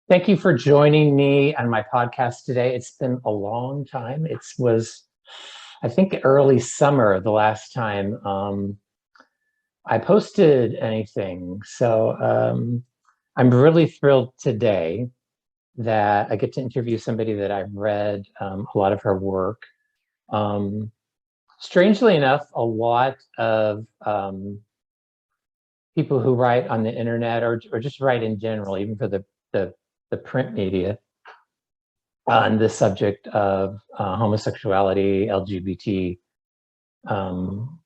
Thank you for joining me on my podcast today. It's been a long time. It was, I think, early summer the last time I posted anything. So I'm really thrilled today that I get to interview somebody that I've read a lot of her work. Strangely enough, a lot of people who write on the internet or just write in general, even for the print media, on the subject of homosexuality, LGBT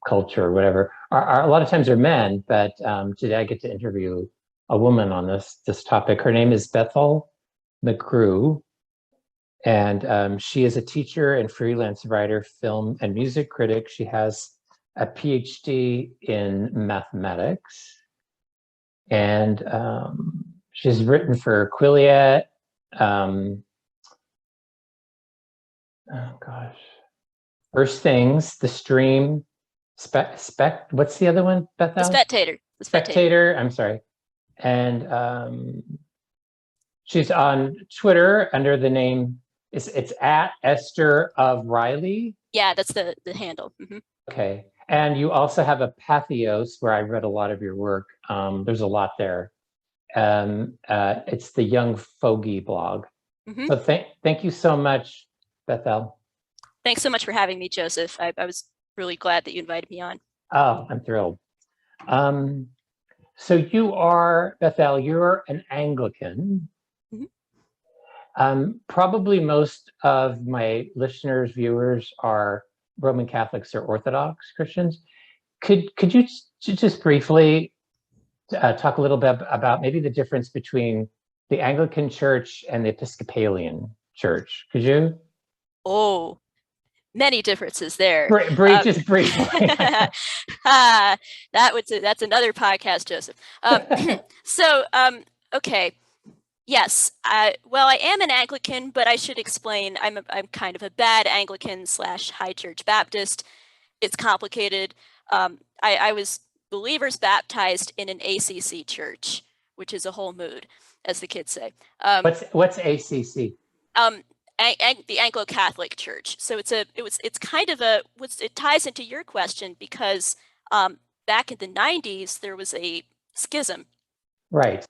culture, whatever, are a lot of times are men, but today I get to interview a woman on this topic. Her name is Bethel McGrew, and she is a teacher and freelance writer, film and music critic. She has a PhD in mathematics, and she's written for Quillette, oh gosh, First Things, The Stream, what's the other one, Bethel? The Spectator. Spectator, I'm sorry. And she's on Twitter under the name, it's at Esther of Riley. Yeah, that's the handle. Mm-hmm. Okay. And you also have a Pathos, where I read a lot of your work. There's a lot there. It's the Young Fogey blog. Mm-hmm. So thank you so much, Bethel. Thanks so much for having me, Joseph. I was really glad that you invited me on. Oh, I'm thrilled. So you are, Bethel, you're an Anglican. Mm-hmm. Probably most of my listeners, viewers are Roman Catholics or Orthodox Christians. Could you just briefly talk a little bit about maybe the difference between the Anglican Church and the Episcopalian Church? Could you? Oh, many differences there. Just briefly. That's another podcast, Joseph. Okay. Yes. Well, I am an Anglican, but I should explain. I'm kind of a bad Anglican / High Church Baptist. It's complicated. I was believers baptized in an ACC church, which is a whole mood, as the kids say. What's ACC? The Anglo-Catholic Church. So it's kind of it ties into your question, because back in the 90s there was a schism. Right.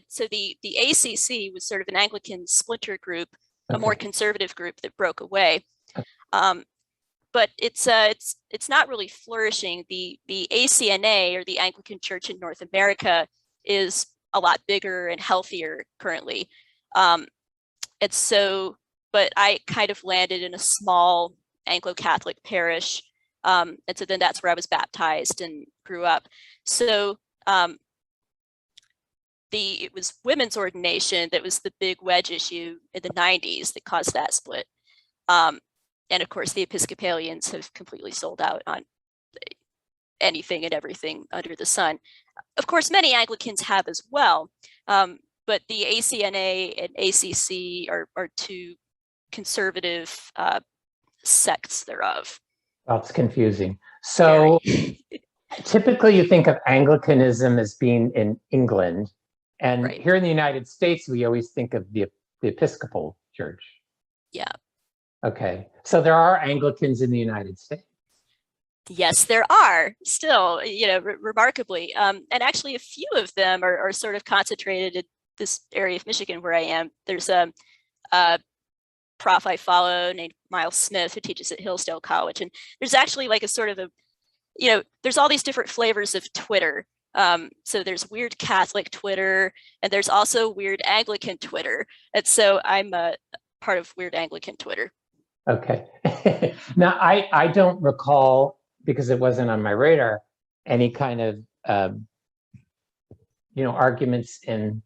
So the ACC was sort of an Anglican splinter group, a more conservative group that broke away. But it's not really flourishing. The ACNA, or the Anglican Church in North America, is a lot bigger and healthier currently. And so, but I kind of landed in a small Anglo-Catholic parish. And so then that's where I was baptized and grew up. So it was women's ordination that was the big wedge issue in the 90s that caused that split. And of course, the Episcopalians have completely sold out on anything and everything under the sun. Of course, many Anglicans have as well. But the ACNA and ACC are two conservative sects thereof. That's confusing. So typically you think of Anglicanism as being in England. And here in the United States, we always think of the Episcopal Church. Yeah. Okay. So there are Anglicans in the United States. Yes, there are still, remarkably. And actually a few of them are sort of concentrated in this area of Michigan where I am. There's a prof I follow named Miles Smith, who teaches at Hillsdale College. And there's actually like a sort of there's all these different flavors of Twitter. So there's weird Catholic Twitter, and there's also weird Anglican Twitter. And so I'm a part of weird Anglican Twitter. Okay. Now, I don't recall, because it wasn't on my radar, any kind of, arguments in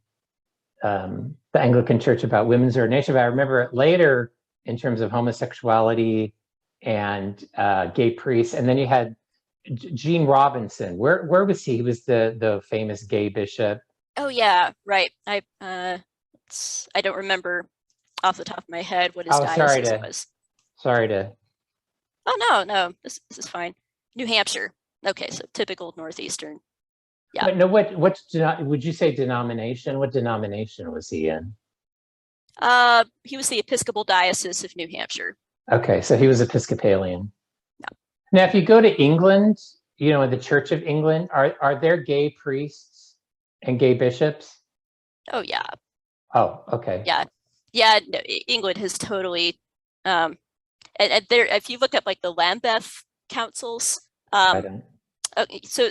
the Anglican Church about women's ordination. But I remember it later in terms of homosexuality and gay priests. And then you had Gene Robinson. Where was he? He was the famous gay bishop. Oh yeah, right. I don't remember off the top of my head what his diocese was. Sorry to. Oh no, this is fine. New Hampshire. Okay, so typical Northeastern. Yeah. But no, would you say denomination? What denomination was he in? He was the Episcopal Diocese of New Hampshire. Okay, so he was Episcopalian. Yeah. Now, if you go to England, you know, the Church of England, are there gay priests and gay bishops? Oh yeah. Oh, okay. Yeah. No, England has totally, and there, if you look up like the Lambeth councils, I don't. okay, so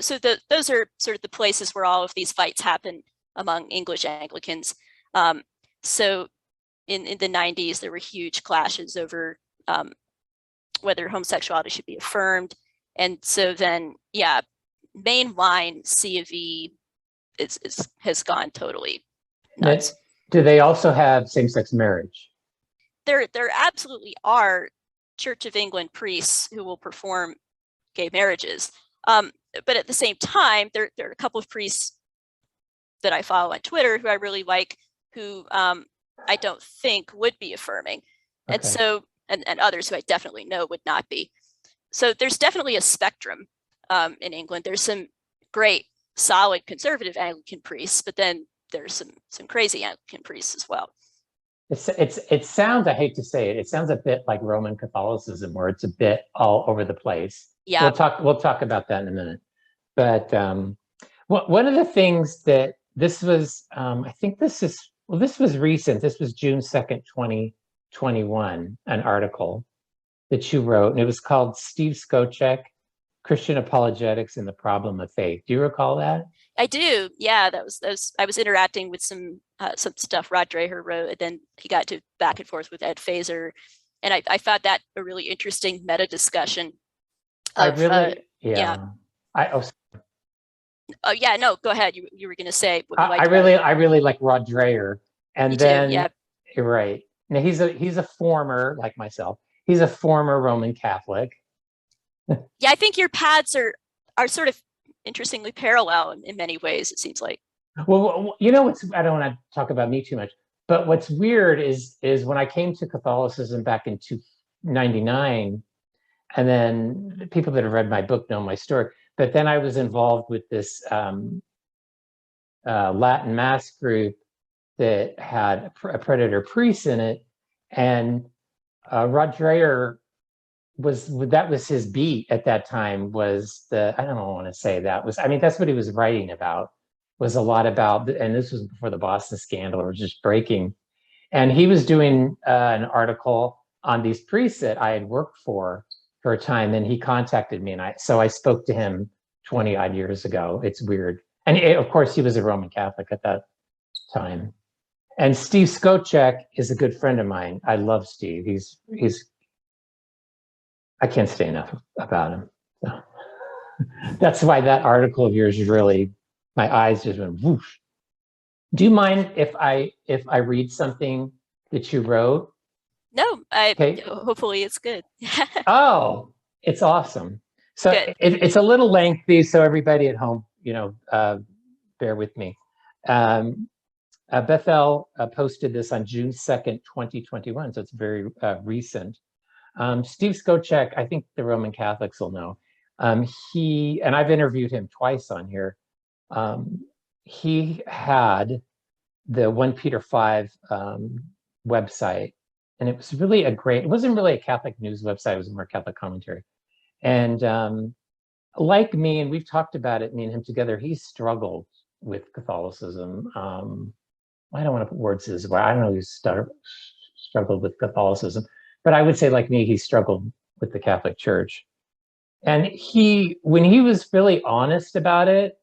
those are sort of the places where all of these fights happen among English Anglicans. So in the 90s, there were huge clashes over whether homosexuality should be affirmed. And so then, yeah, mainline C of E has gone totally nuts. Do they also have same-sex marriage? There absolutely are Church of England priests who will perform gay marriages. But at the same time, there are a couple of priests that I follow on Twitter who I really like, who I don't think would be affirming. Okay. And so, and others who I definitely know would not be. So there's definitely a spectrum in England. There's some great, solid conservative Anglican priests, but then there's some crazy Anglican priests as well. It sounds, I hate to say it, it sounds a bit like Roman Catholicism, where it's a bit all over the place. Yeah. We'll talk about that in a minute. But one of the things that this was, I think this was recent. This was June 2nd, 2021, an article that you wrote, and it was called Steve Skocek, Christian Apologetics and the Problem of Faith. Do you recall that? I do. Yeah, that was I was interacting with some stuff Rod Dreher wrote, and then he got to back and forth with Ed Fazer, and I found that a really interesting meta discussion. Of, yeah. Oh yeah, no, go ahead. You were going to say. I really like Rod Dreher, and Me then too, yeah. You're right. Now he's a former, like myself. He's a former Roman Catholic. Yeah, I think your paths are sort of interestingly parallel in many ways, it seems like. Well, you know, I don't want to talk about me too much, but what's weird is when I came to Catholicism back in 1999, and then people that have read my book know my story, but then I was involved with this Latin Mass group that had a predator priest in it, and Rod Dreher that was his beat at that time. Was I don't want to say that was, I mean, that's what he was writing about, was a lot about, and this was before the Boston scandal or just breaking, and he was doing an article on these priests that I had worked for a time, and he contacted me, and so I spoke to him 20 odd years ago. It's weird. And of course he was a Roman Catholic at that time. And Steve Skocek is a good friend of mine. I love Steve. He's I can't say enough about him. So that's why that article of yours really, my eyes just went whoosh. Do you mind if I read something that you wrote? No, hopefully it's good. Oh, it's awesome. So it's a little lengthy, so everybody at home, bear with me. Bethel posted this on June 2nd, 2021, so it's very recent. Steve Skocek, I think the Roman Catholics will know. And I've interviewed him twice on here. He had the 1 Peter 5 website, and it was really it wasn't really a Catholic news website, it was more Catholic commentary. And like me, and we've talked about it, me and him together, he struggled with Catholicism. I don't want to put words as well. I don't know who struggled with Catholicism, but I would say, like me, he struggled with the Catholic Church. And when he was really honest about it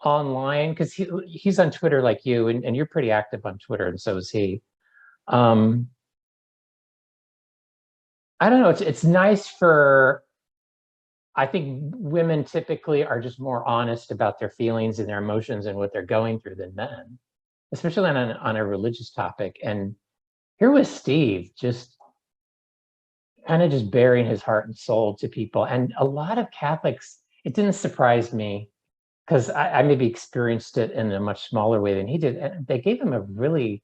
online, because he's on Twitter like you, and you're pretty active on Twitter, and so is he. I don't know, it's nice I think women typically are just more honest about their feelings and their emotions and what they're going through than men, especially on a religious topic. And here was Steve just kind of just bearing his heart and soul to people. And a lot of Catholics, it didn't surprise me, because I maybe experienced it in a much smaller way than he did. And they gave him a really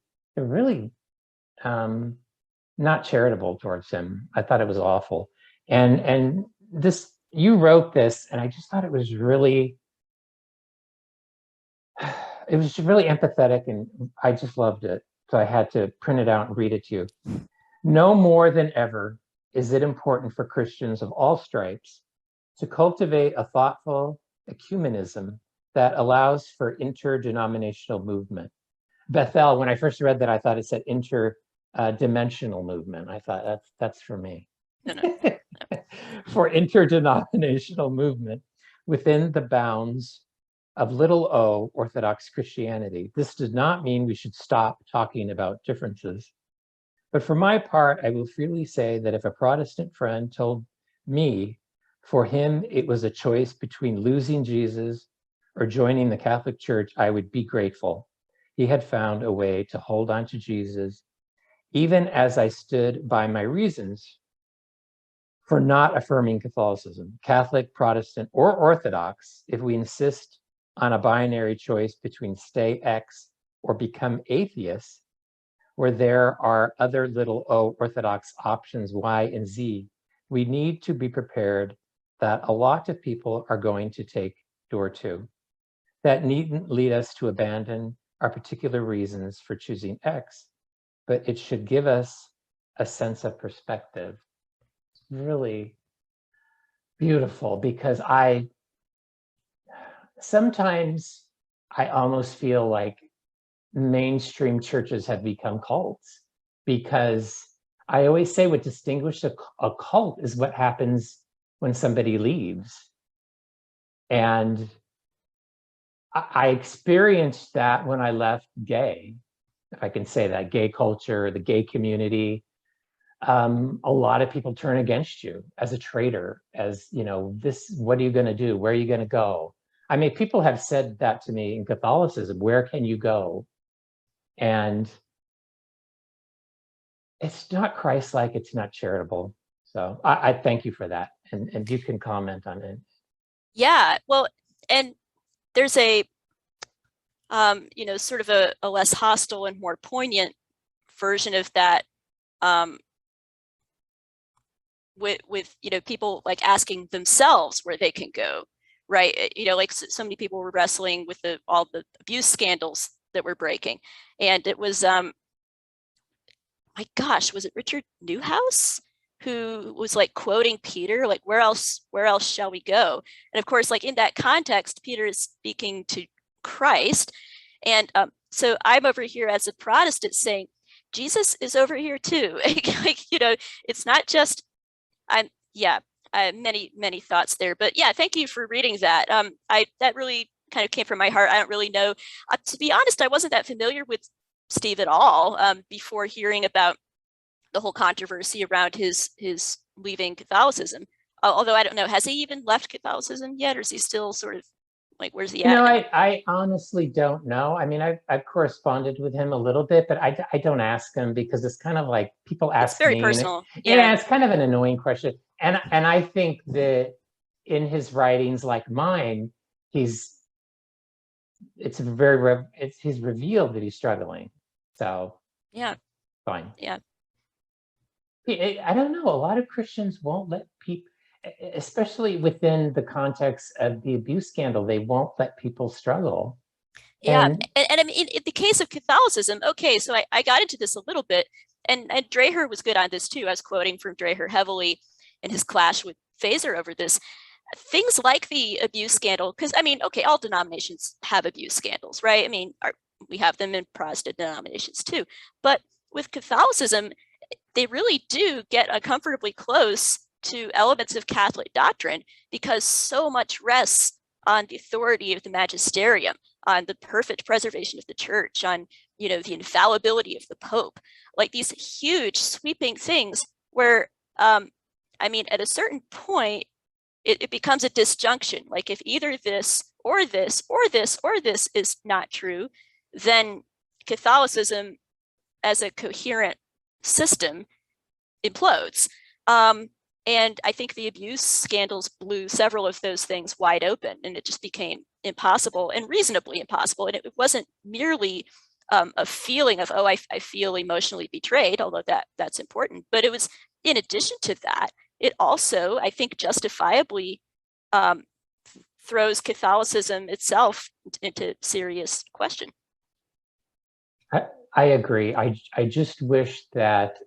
not charitable towards him. I thought it was awful. And you wrote this, and I just thought it was really empathetic, and I just loved it. so I had to print it out and read it to you. No more than ever is it important for Christians of all stripes to cultivate a thoughtful ecumenism that allows for interdenominational movement. Bethel, when I first read that, I thought it said interdimensional movement. I thought that's for me. No. For interdenominational movement within the bounds of little o Orthodox Christianity. This does not mean we should stop talking about differences. But for my part, I will freely say that if a Protestant friend told me for him it was a choice between losing Jesus or joining the Catholic Church, I would be grateful. He had found a way to hold on to Jesus, even as I stood by my reasons for not affirming Catholicism, Catholic, Protestant, or Orthodox. If we insist on a binary choice between stay X or become atheists, where there are other little o Orthodox options Y and Z, we need to be prepared that a lot of people are going to take door 2. That needn't lead us to abandon our particular reasons for choosing X, but it should give us a sense of perspective. It's really beautiful, because sometimes I almost feel like mainstream churches have become cults, because I always say what distinguishes a cult is what happens when somebody leaves. And I experienced that when I left gay, if I can say that, gay culture, the gay community. A lot of people turn against you as a traitor, as, what are you going to do? Where are you going to go? I mean, people have said that to me in Catholicism, where can you go? And it's not Christ-like, it's not charitable. So I thank you for that. And you can comment on it. Yeah, well, and there's a, sort of a less hostile and more poignant version of that, with people like asking themselves where they can go, right? Like so many people were wrestling with all the abuse scandals that were breaking, and it was my gosh, was it Richard Newhouse who was like quoting Peter, like, where else shall we go? And of course, like in that context, Peter is speaking to Christ. And so I'm over here as a Protestant saying, Jesus is over here too. It's not just, many thoughts there, but yeah, thank you for reading that. That really kind of came from my heart. I don't really know, to be honest, I wasn't that familiar with Steve at all before hearing about the whole controversy around his leaving Catholicism. Although I don't know, has he even left Catholicism yet, or is he still sort of like, where's he at? I honestly don't know. I mean, I've corresponded with him a little bit, but I don't ask him, because it's kind of like people ask me. It's very personal. Yeah, it's kind of an annoying question. And I think that in his writings, like mine, he's revealed that he's struggling. So yeah, fine. Yeah. I don't know. A lot of Christians won't let people, especially within the context of the abuse scandal, they won't let people struggle. Yeah. And I mean, in the case of Catholicism, okay, so I got into this a little bit, and Dreher was good on this too. I was quoting from Dreher heavily in his clash with Fazer over this. Things like the abuse scandal, because I mean, okay, all denominations have abuse scandals, right? I mean, we have them in Protestant denominations too. But with Catholicism, they really do get uncomfortably close to elements of Catholic doctrine, because so much rests on the authority of the magisterium, on the perfect preservation of the church, on the infallibility of the Pope, like these huge sweeping things where I mean, at a certain point, it becomes a disjunction. Like if either this or this or this or this is not true, then Catholicism as a coherent system implodes. And I think the abuse scandals blew several of those things wide open, and it just became impossible, and reasonably impossible. And it wasn't merely a feeling of, oh, I feel emotionally betrayed, although that's important. But it was, in addition to that, it also, I think, justifiably throws Catholicism itself into serious question. I agree. I just wish that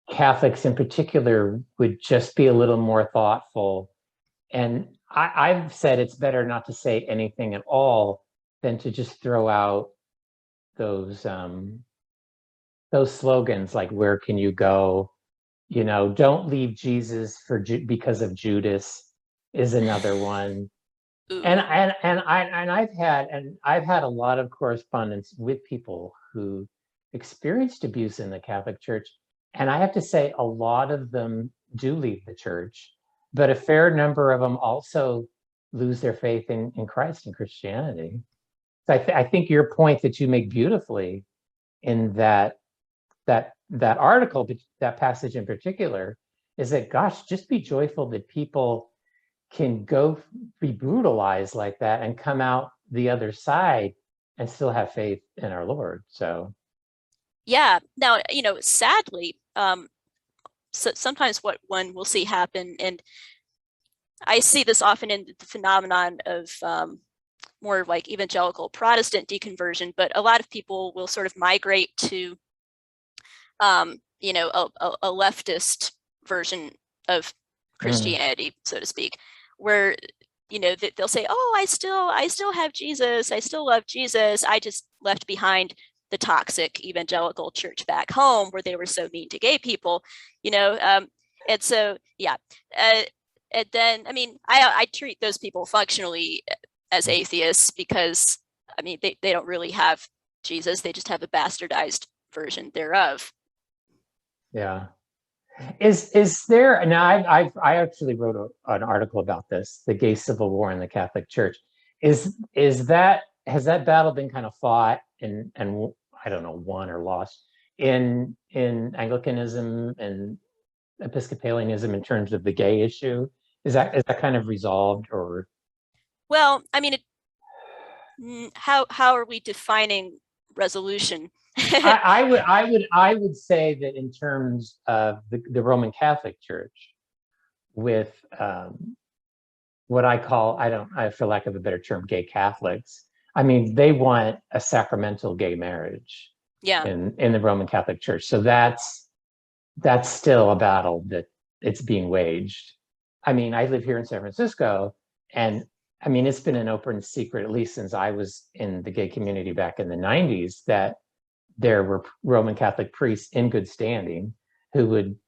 Catholics in particular would just be a little more thoughtful. And I've said it's better not to say anything at all than to just throw out those slogans like "Where can you go?" You know, "Don't leave Jesus because of Judas" is another one. Ooh. I've had a lot of correspondence with people who experienced abuse in the Catholic Church, and I have to say a lot of them do leave the church, but a fair number of them also lose their faith in Christ and Christianity. So I think your point that you make beautifully in that article, that passage in particular, is that, gosh, just be joyful that people can go be brutalized like that and come out the other side and still have faith in our Lord. So Yeah. Now, sadly, so sometimes what one will see happen, and I see this often in the phenomenon of more like evangelical Protestant deconversion, but a lot of people will sort of migrate to a leftist version of Christianity, so to speak, where they'll say, "Oh, I still have Jesus. I still love Jesus. I just left behind the toxic evangelical church back home where they were so mean to gay people," and so yeah, and then I treat those people functionally as atheists because they don't really have Jesus. They just have a bastardized version thereof. yeah. Is there now? I actually wrote an article about this, the gay civil war in the Catholic Church. Is that has that battle been kind of fought and I don't know, won or lost in Anglicanism and Episcopalianism in terms of the gay issue? Is that kind of resolved or? Well, how are we defining resolution? I would say that in terms of the Roman Catholic Church, with what I call, for lack of a better term, gay Catholics. They want a sacramental gay marriage Yeah. in the Roman Catholic Church. So that's still a battle that it's being waged. I live here in San Francisco, and it's been an open secret, at least since I was in the gay community back in the 90s, that there were Roman Catholic priests in good standing who would,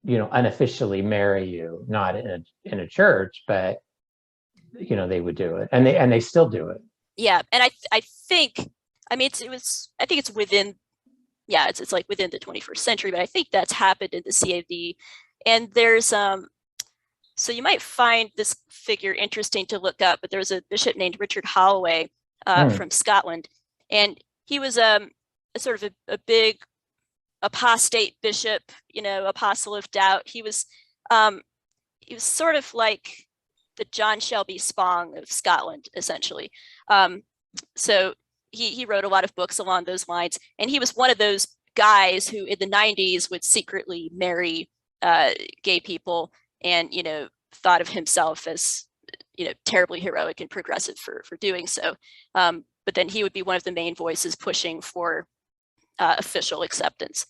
unofficially marry you, not in a church, but they would do it, and they still do it. Yeah, and I think I think it's within it's like within the 21st century, but I think that's happened in the CAD. And there's so you might find this figure interesting to look up, but there was a bishop named Richard Holloway from Scotland, and he was a sort of a big apostate bishop, apostle of doubt. He was sort of like the John Shelby Spong of Scotland, essentially. So he wrote a lot of books along those lines, and he was one of those guys who in the 90s would secretly marry gay people, and thought of himself as terribly heroic and progressive for doing so. But then he would be one of the main voices pushing for official acceptance.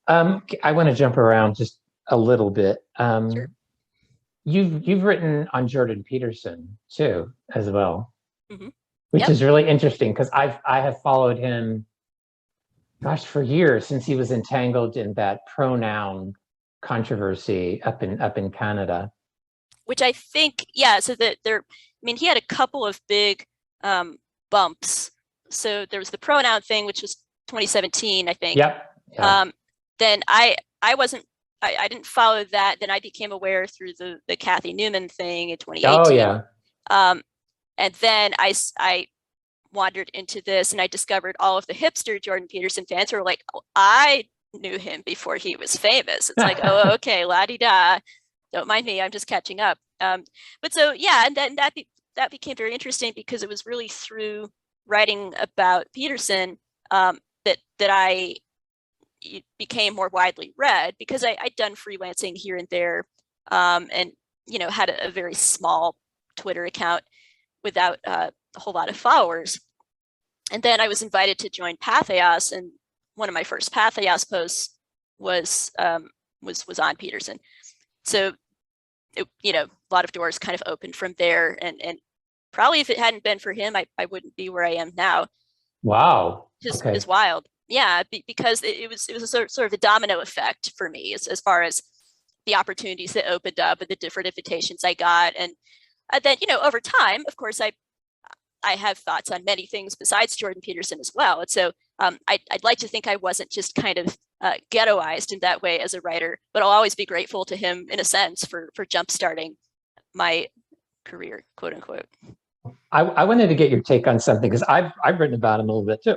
I want to jump around just a little bit. Sure. You've written on Jordan Peterson too, as well, which Yep. is really interesting because I have followed him, gosh, for years, since he was entangled in that pronoun controversy up in Canada. Which I think, so that he had a couple of big bumps. So there was the pronoun thing, which was 2017, I think. Yep. Yeah. Then I didn't follow that. Then I became aware through the Kathy Newman thing in 2018. Oh yeah. And then I wandered into this, and I discovered all of the hipster Jordan Peterson fans who were like, oh, I knew him before he was famous. It's like, oh, okay, la-di-da. Don't mind me, I'm just catching up. But so, yeah, and then that became very interesting because it was really through writing about Peterson that I became more widely read, because I'd done freelancing here and there, and had a very small Twitter account without a whole lot of followers. And then I was invited to join Patheos, and one of my first Patheos posts was on Peterson. So, a lot of doors kind of opened from there, and probably if it hadn't been for him, I wouldn't be where I am now. Wow. Just Okay. is wild. Yeah, because it was a sort of a domino effect for me as far as the opportunities that opened up and the different invitations I got. And then, over time, of course, I have thoughts on many things besides Jordan Peterson as well. And so I'd like to think I wasn't just kind of ghettoized in that way as a writer, but I'll always be grateful to him in a sense for jumpstarting my career, quote unquote. I wanted to get your take on something because I've written about him a little bit too.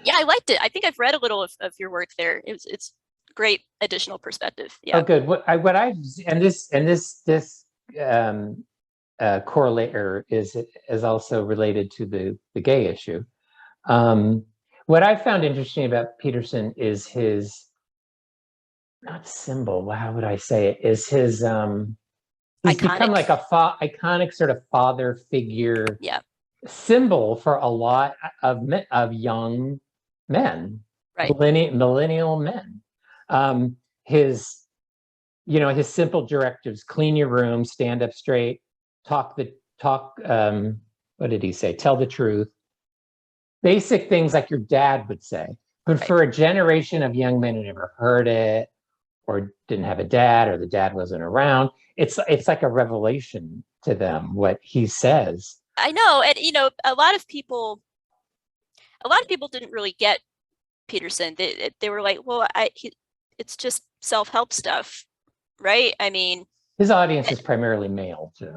Yeah, I liked it. I think I've read a little of your work there. It's great additional perspective. Yeah. Oh, good. What I've and this correlator is also related to the gay issue. What I found interesting about Peterson is his, not symbol, how would I say it, is his he's Iconic. become like a iconic sort of father figure, yeah, symbol for a lot of young men, right, millennial men. His simple directives: clean your room, stand up straight, talk. What did he say? Tell the truth. Basic things like your dad would say. But right. for a generation of young men who never heard it, or didn't have a dad, or the dad wasn't around, it's like a revelation to them what he says. I know, and a lot of people didn't really get Peterson. They were like, well, it's just self-help stuff, right? I mean, his audience is primarily male too.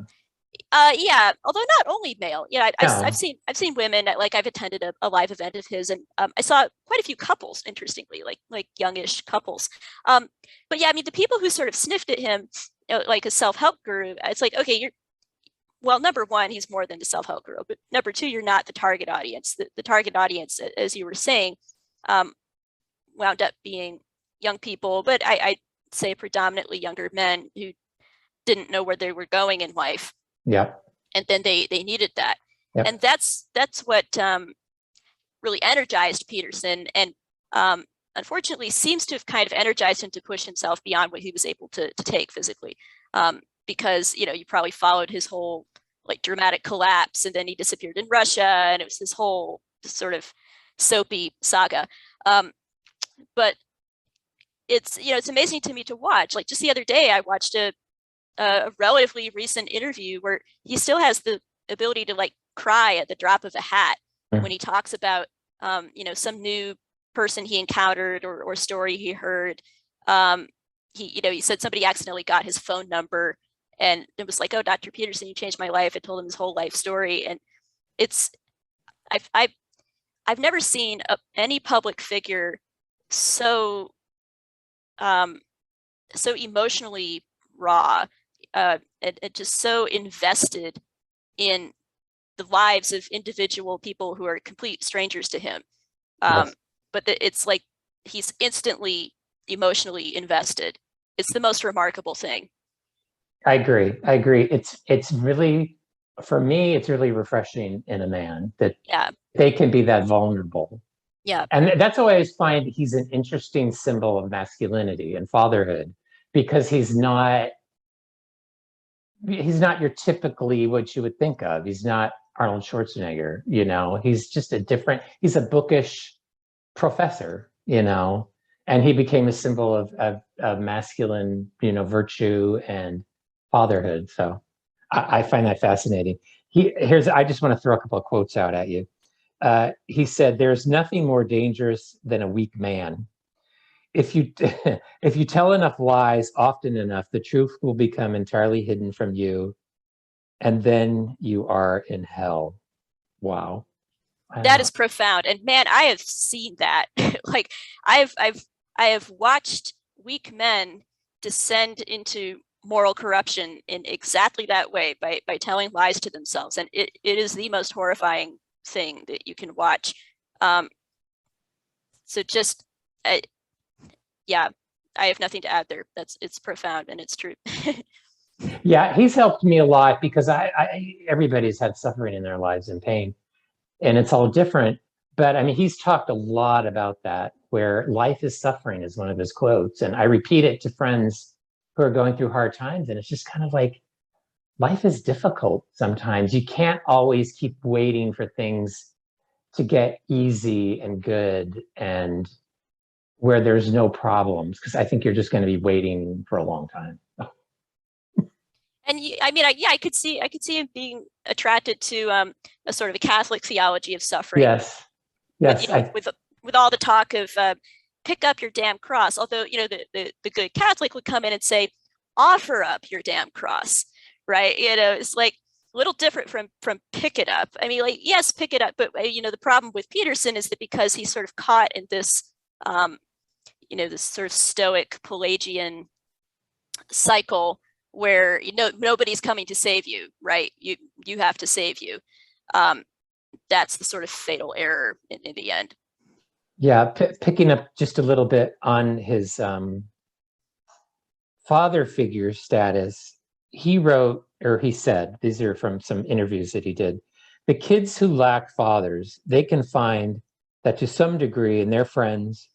Yeah, although not only male. I've seen women. Like I've attended a live event of his, and I saw quite a few couples. Interestingly, like youngish couples. But yeah, I mean, the people who sort of sniffed at him, like a self-help guru, it's like, okay, well, number one, he's more than the self-help guru, but number two, you're not the target audience. The target audience, as you were saying, wound up being young people, but I'd say predominantly younger men who didn't know where they were going in life. Yeah. And then they needed that. Yep. And that's what really energized Peterson, and unfortunately seems to have kind of energized him to push himself beyond what he was able to take physically. Because, you probably followed his whole like dramatic collapse, and then he disappeared in Russia, and it was this whole sort of soapy saga. But it's, it's amazing to me to watch. Like just the other day, I watched a relatively recent interview where he still has the ability to like cry at the drop of a hat when he talks about some new person he encountered or story he heard. He said somebody accidentally got his phone number, and it was like, oh, Dr. Peterson, you changed my life. I told him his whole life story. And I've never seen any public figure so emotionally raw, and just so invested in the lives of individual people who are complete strangers to him. Yes. But it's like he's instantly emotionally invested. It's the most remarkable thing. I agree. It's really, for me, it's really refreshing in a man that they can be that vulnerable. Yeah. And that's why I always find he's an interesting symbol of masculinity and fatherhood, because he's not your typically what you would think of. He's not Arnold Schwarzenegger, he's just he's a bookish professor, and he became a symbol of masculine, virtue and fatherhood. So I find that fascinating. I just want to throw a couple of quotes out at you. He said, "There's nothing more dangerous than a weak man. If you tell enough lies often enough, the truth will become entirely hidden from you, and then you are in hell." Wow. That is profound. And man, I have seen that. Like I have watched weak men descend into moral corruption in exactly that way, by telling lies to themselves. And it is the most horrifying thing that you can watch. So just, yeah, I have nothing to add there. It's profound and it's true. Yeah, he's helped me a lot because everybody's had suffering in their lives and pain. and it's all different. But I mean, he's talked a lot about that, where life is suffering is one of his quotes. And I repeat it to friends who are going through hard times. And it's just kind of like, life is difficult sometimes. You can't always keep waiting for things to get easy and good and where there's no problems, because I think you're just going to be waiting for a long time. And I mean, I could see him being attracted to a sort of a Catholic theology of suffering. Yes. Yes. With all the talk of pick up your damn cross, although, the good Catholic would come in and say, offer up your damn cross, right? It's like a little different from pick it up. I mean, like, yes, pick it up, but the problem with Peterson is that because he's sort of caught in this, this sort of Stoic Pelagian cycle where nobody's coming to save you, right? You have to save you. That's the sort of fatal error in the end. Yeah, picking up just a little bit on his father figure status, he wrote, or he said, these are from some interviews that he did, the kids who lack fathers, they can find that to some degree in their friends,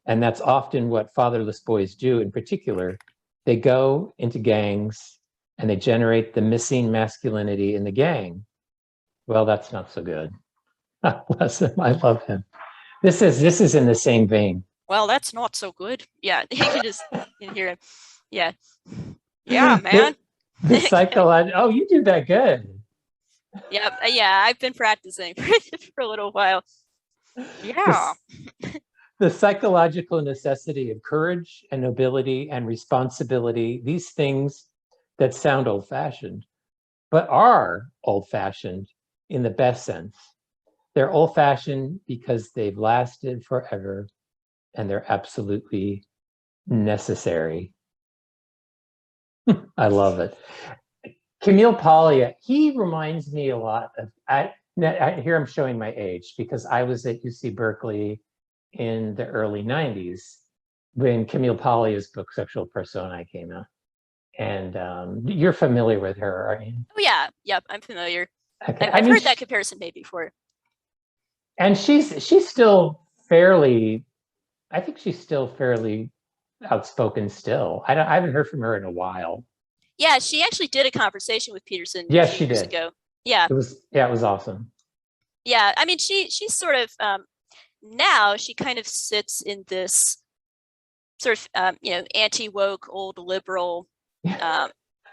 and that's often what fatherless boys do in particular, they go into gangs and they generate the missing masculinity in the gang. Well, that's not so good. Bless him. I love him. This is in the same vein. Well, that's not so good. Yeah, you can just hear him. Yeah. Yeah, man. The psychological. Oh, you did that good. Yeah. I've been practicing for a little while. Yeah. The psychological necessity of courage and nobility and responsibility, these things that sound old-fashioned, but are old-fashioned in the best sense. They're old-fashioned because they've lasted forever and they're absolutely necessary. I love it. Camille Paglia, he reminds me a lot of, here I'm showing my age because I was at UC Berkeley in the early 90s when Camille Paglia's book, Sexual Personae, came out. And you're familiar with her, aren't you? Oh, yeah. Yep, I'm familiar. Okay. I've heard that comparison made before. And she's still fairly, I think she's still fairly outspoken still. I haven't heard from her in a while. Yeah, she actually did a conversation with Peterson a few she years did. Ago. Yeah. It was awesome. Yeah, I mean, she's sort of now she kind of sits in this sort of anti-woke old liberal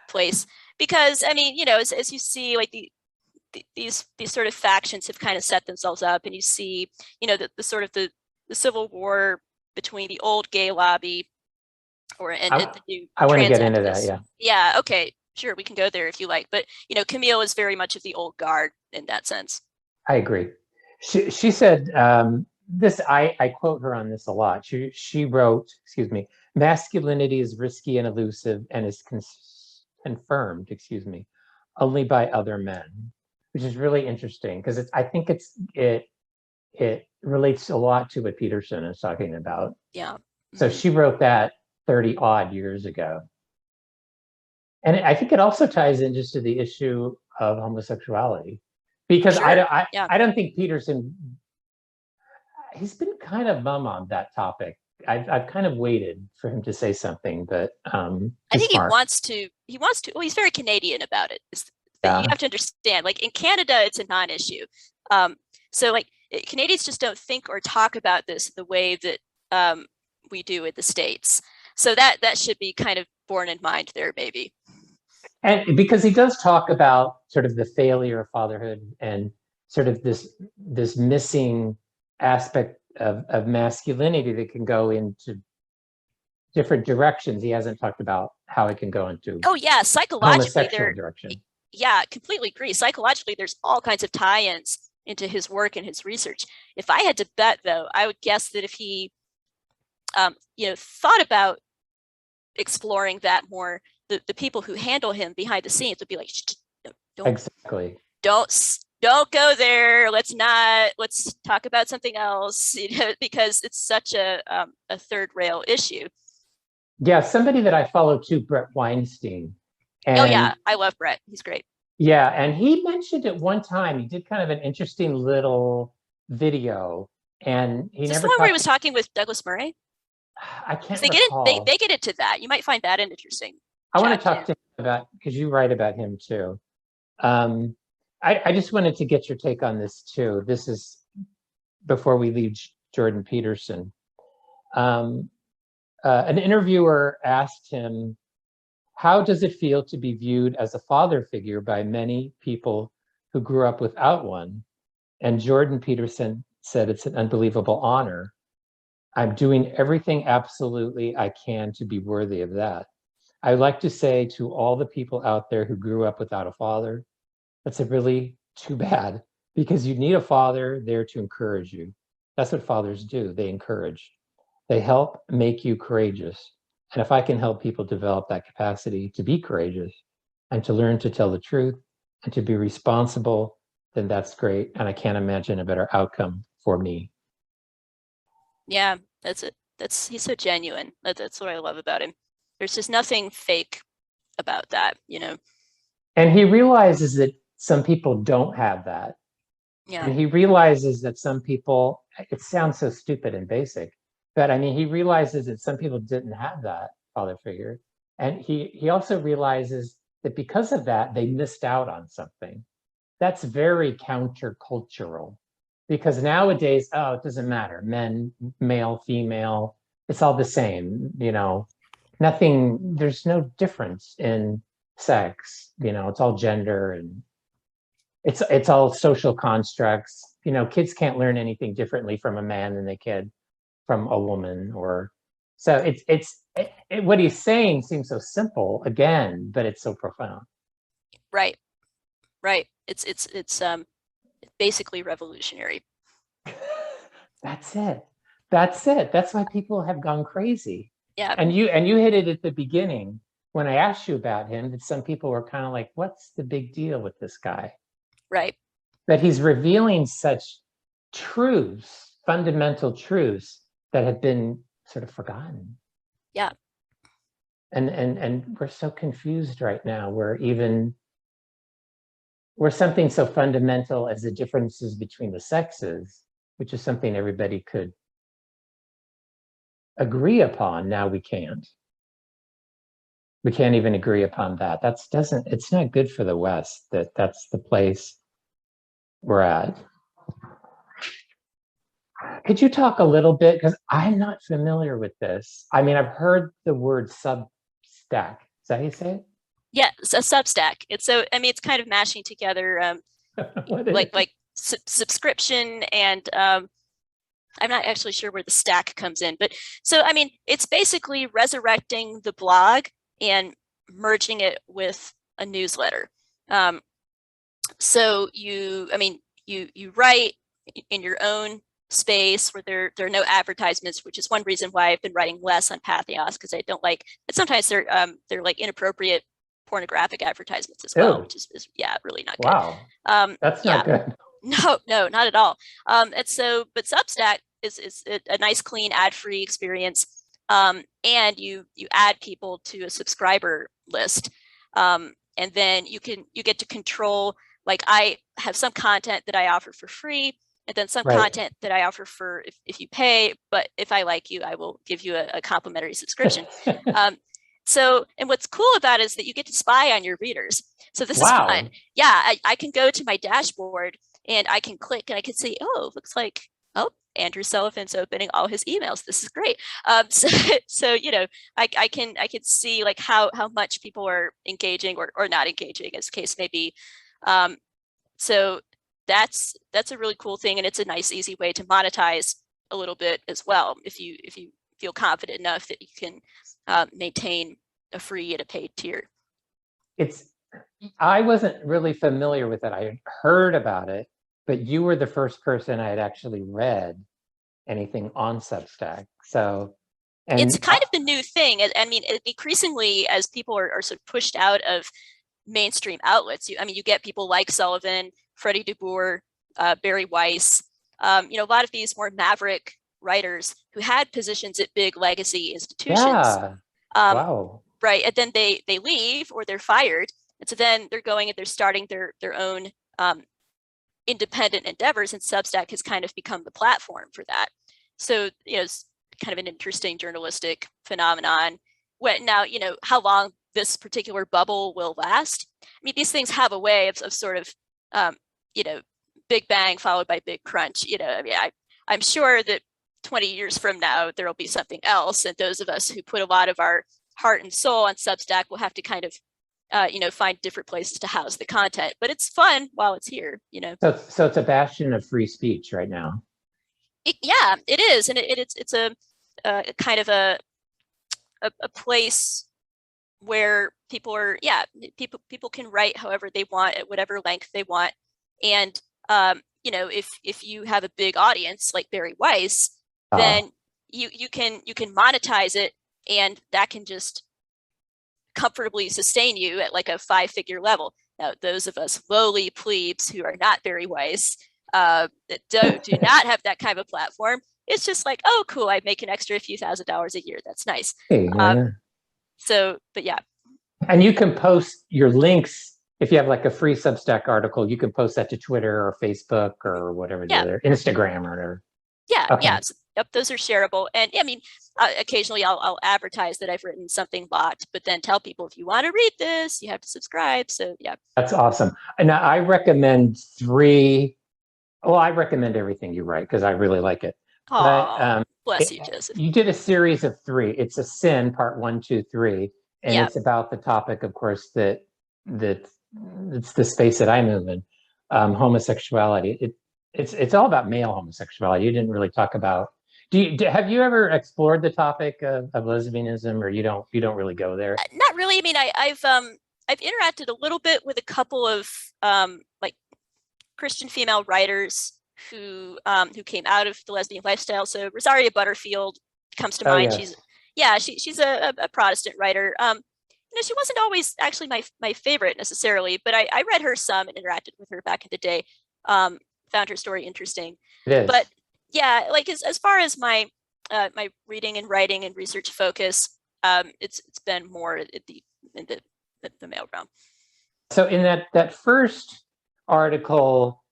place, because I mean, as you see, like these sort of factions have kind of set themselves up, and you see the sort of the civil war between the old gay lobby and the new I want to trans get into activists. that. Yeah, okay, sure, we can go there if you like, but Camille is very much of the old guard in that sense. I agree. She said this, I quote her on this a lot. She wrote, masculinity is risky and elusive and is confirmed, only by other men, which is really interesting because I think it relates a lot to what Peterson is talking about. Yeah. So she wrote that 30 odd years ago. And I think it also ties in just to the issue of homosexuality, because sure. I don't think Peterson, he's been kind of mum on that topic. I've kind of waited for him to say something, but I think he wants to, well, he's very Canadian about it. You have to understand, like in Canada, it's a non-issue. So like Canadians just don't think or talk about this the way that we do in the States. So that should be kind of borne in mind there, maybe. And because he does talk about sort of the failure of fatherhood and sort of this missing aspect of masculinity that can go into different directions. He hasn't talked about how it can go into homosexual direction. Yeah, completely agree. Psychologically, there's all kinds of tie-ins into his work and his research. If I had to bet, though, I would guess that if he, thought about exploring that more, the people who handle him behind the scenes would be like, don't go there. Let's talk about something else, because it's such a third rail issue. Yeah, somebody that I follow too, Brett Weinstein. And, oh yeah, I love Brett. He's great. Yeah, and he mentioned it one time. He did kind of an interesting little video, and he Is this the never one where he talked. was talking with Douglas Murray? I Because can't they get in, recall. they get into that. You might find that an interesting I want chat to too. talk to him about, because you write about him too. Um, I just wanted to get your take on this too. This is before we leave Jordan Peterson. Um, an interviewer asked him, how does it feel to be viewed as a father figure by many people who grew up without one? And Jordan Peterson said, it's an unbelievable honor. I'm doing everything absolutely I can to be worthy of that. I like to say to all the people out there who grew up without a father, that's a really too bad, because you need a father there to encourage you. That's what fathers do. They encourage. They help make you courageous. And if I can help people develop that capacity to be courageous and to learn to tell the truth and to be responsible, then that's great. And I can't imagine a better outcome for me. Yeah, that's it. He's so genuine. That's what I love about him. There's just nothing fake about that, you know. And he realizes that some people don't have that. Yeah. And he realizes that some people, it sounds so stupid and basic, but I mean, he realizes that some people didn't have that father figure. And he also realizes that because of that, they missed out on something. That's very countercultural, because nowadays, oh, it doesn't matter. Men, male, female, it's all the same, you know, nothing, there's no difference in sex, you know, it's all gender, and it's all social constructs. You know, kids can't learn anything differently from a man than they can from a woman. Or so what he's saying seems so simple again, but it's so profound. Right. Right. It's basically revolutionary. That's it. That's it. That's why people have gone crazy. Yeah. And you hit it at the beginning when I asked you about him, that some people were kind of like, what's the big deal with this guy? Right. But he's revealing such truths, fundamental truths that have been sort of forgotten. Yeah. And we're so confused right now, where something so fundamental as the differences between the sexes, which is something everybody could agree upon, now we can't. We can't even agree upon that. It's not good for the West that's the place we're at. Could you talk a little bit, because I'm not familiar with this. I mean, I've heard the word Substack. Is that how you say it? Yeah, it's a Substack. It's kind of mashing together like subscription and I'm not actually sure where the stack comes in, but so I mean, it's basically resurrecting the blog and merging it with a newsletter. So you write in your own space where there are no advertisements, which is one reason why I've been writing less on Patheos, because I don't like it. Sometimes they're like inappropriate pornographic advertisements as well, which is really not good. Wow. That's not good. No, not at all. But Substack is a nice, clean, ad-free experience. And you add people to a subscriber list. And then you get to control, like I have some content that I offer for free, and then some content that I offer for if you pay, but if I like you, I will give you a complimentary subscription. And what's cool about it is that you get to spy on your readers. So this is fun. Yeah, I can go to my dashboard and I can click and I can see, oh, looks like, Andrew Sullivan's opening all his emails. This is great. So you know, I can see like how much people are engaging or not engaging, as the case may be. So that's a really cool thing, and it's a nice, easy way to monetize a little bit as well, if you feel confident enough that you can maintain a free and a paid tier. I wasn't really familiar with it. I had heard about it, but you were the first person I had actually read anything on Substack. So, and it's kind of the new thing. I mean, increasingly as people are sort of pushed out of mainstream outlets, you get people like Sullivan, Freddie DeBoer, Barry Weiss, a lot of these more maverick writers who had positions at big legacy institutions. Wow. Right. And then they leave or they're fired. And so then they're going and they're starting their own independent endeavors, and Substack has kind of become the platform for that. So, it's kind of an interesting journalistic phenomenon. Now, how long this particular bubble will last. I mean, these things have a way of sort of, big bang followed by big crunch. I mean, I'm sure that 20 years from now, there'll be something else. And those of us who put a lot of our heart and soul on Substack will have to kind of, find different places to house the content. But it's fun while it's here, So it's a bastion of free speech right now. Yeah, it is. And it's a kind of a place where people are, people can write however they want at whatever length they want. And, if you have a big audience like Barry Weiss, then you can monetize it, and that can just comfortably sustain you at like a 5-figure level. Now, those of us lowly plebes who are not Barry Weiss, that do not have that kind of a platform, it's just like, oh, cool, I make an extra few $1,000s a year. That's nice. Hey, So, but yeah. And you can post your links. If you have like a free Substack article, you can post that to Twitter or Facebook or whatever, the other, Instagram or whatever. Yeah, okay. So, yep, those are shareable. And I mean, occasionally I'll advertise that I've written something bot, but then tell people, if you want to read this, you have to subscribe. So yeah. That's awesome. And I recommend 3. Well, I recommend everything you write because I really like it. Oh, bless you, Joseph. You did a series of 3. It's a sin, part 1, 2, 3. And it's about the topic, of course, that it's the space that I move in, homosexuality. It's all about male homosexuality. You didn't really talk about. Have you ever explored the topic of lesbianism, or you don't really go there? Not really. I mean, I've interacted a little bit with a couple of like Christian female writers who came out of the lesbian lifestyle. So Rosaria Butterfield comes to mind. Yes. She's a Protestant writer. She wasn't always actually my favorite necessarily, but I read her some and interacted with her back in the day. Found her story interesting. It is. But yeah, like as far as my my reading and writing and research focus, it's been more in the male realm. So in that first article,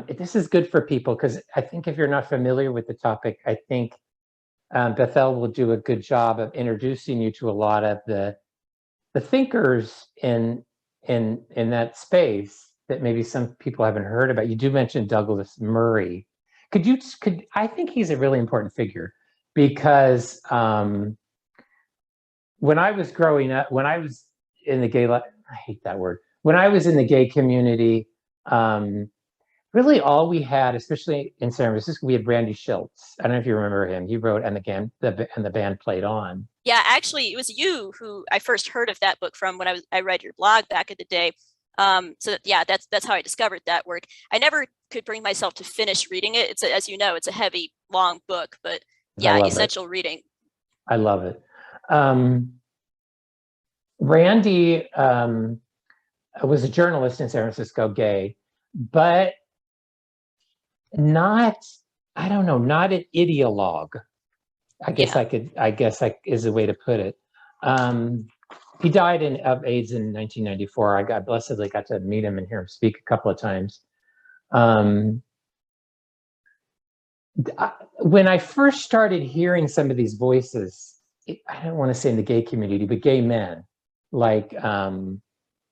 this is good for people because I think if you're not familiar with the topic, I think Bethel will do a good job of introducing you to a lot of the thinkers in that space that maybe some people haven't heard about. You do mention Douglas Murray. I think he's a really important figure because when I was growing up, when I was in the gay, I hate that word. When I was in the gay community, really all we had, especially in San Francisco, we had Randy Schultz. I don't know if you remember him. He wrote and the band played on. Yeah, actually, it was you who I first heard of that book from when I read your blog back in the day. So yeah, that's how I discovered that work. I never could bring myself to finish reading it. It's as you know, it's a heavy, long book, but yeah, essential reading. I love it. Randy was a journalist in San Francisco, gay, but not an ideologue. I guess is a way to put it. He died of AIDS in 1994. I blessedly got to meet him and hear him speak a couple of times. When I first started hearing some of these voices, I don't want to say in the gay community, but gay men like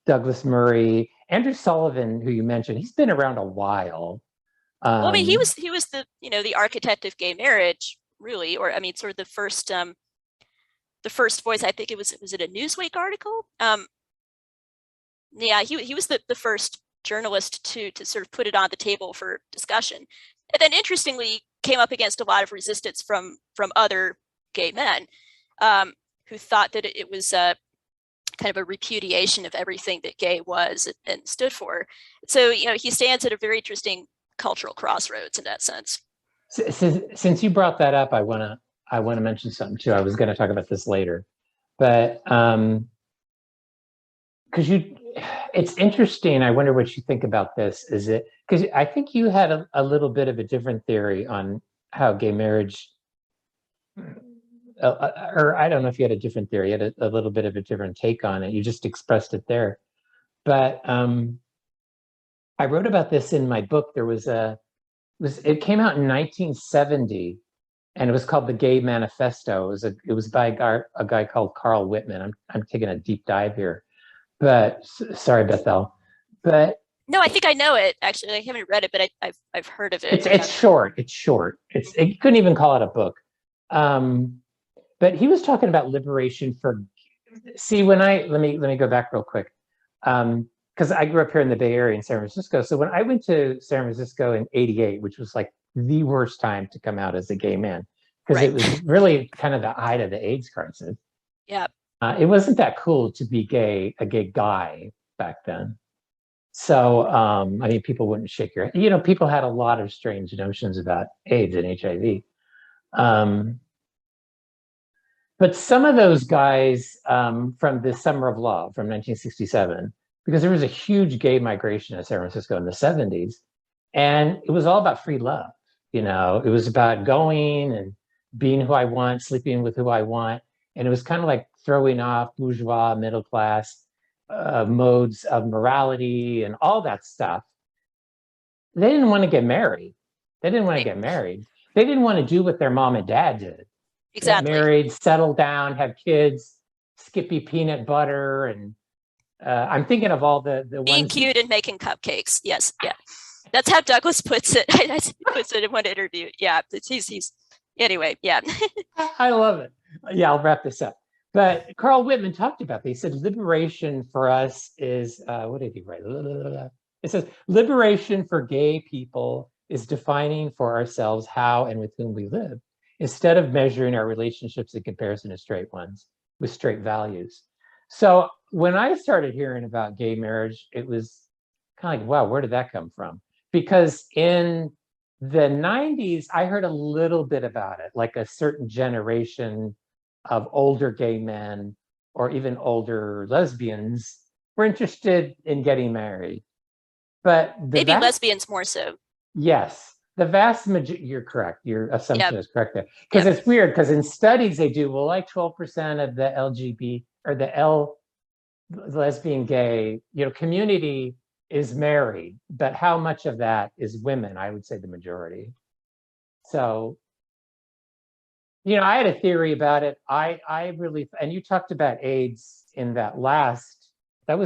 Douglas Murray, Andrew Sullivan, who you mentioned, he's been around a while. Well, I mean, he was the the architect of gay marriage, really, or I mean, sort of the first voice. I think was it a Newsweek article? Yeah, he was the first journalist to sort of put it on the table for discussion, and then interestingly came up against a lot of resistance from other gay men who thought that it was kind of a repudiation of everything that gay was and stood for. So he stands at a very interesting cultural crossroads in that sense. Since you brought that up, I want to mention something too. I was going to talk about this later, but because it's interesting. I wonder what you think about this. Is it because I think you had a little bit of a different theory on how gay marriage, or I don't know if you had a different theory. You had a little bit of a different take on it. You just expressed it there. But I wrote about this in my book. It came out in 1970, and it was called the Gay Manifesto. It was by a guy called Carl Whitman. I'm taking a deep dive here, but sorry, Bethel. But no, I think I know it. Actually, I haven't read it, but I've heard of it. It's short. It's short. You couldn't even call it a book. But he was talking about liberation for. See, let me go back real quick, because I grew up here in the Bay Area in San Francisco. So when I went to San Francisco in '88, which was like the worst time to come out as a gay man, because it was really kind of the height of the AIDS crisis. Yeah. It wasn't that cool to be a gay guy back then. So, I mean, people wouldn't shake your hand. People had a lot of strange notions about AIDS and HIV. But some of those guys from the Summer of Love from 1967, because there was a huge gay migration to San Francisco in the 70s, and it was all about free love. It was about going and being who I want, sleeping with who I want. And it was kind of like throwing off bourgeois, middle class modes of morality and all that stuff. They didn't want to get married. They didn't want to get married. They didn't want to do what their mom and dad did. Exactly. Get married, settle down, have kids, Skippy peanut butter, and I'm thinking of all the being ones cute and making cupcakes. Yes, yeah, that's how Douglas puts it. Puts it in one interview. Yeah, he's anyway. Yeah, I love it. Yeah, I'll wrap this up. But Carl Whitman talked about this. He said liberation for us is what did he write? It says liberation for gay people is defining for ourselves how and with whom we live, instead of measuring our relationships in comparison to straight ones with straight values. So when I started hearing about gay marriage, it was kind of like, wow, where did that come from? Because in the 90s, I heard a little bit about it, like a certain generation of older gay men or even older lesbians were interested in getting married. But maybe lesbians more so. Yes. The vast majority, you're correct. Your assumption is correct there. Because it's weird, because in studies they do, well, like 12% of the LGBT or the lesbian gay, community is married, but how much of that is women? I would say the majority. So, I had a theory about it. I really, and you talked about AIDS in that was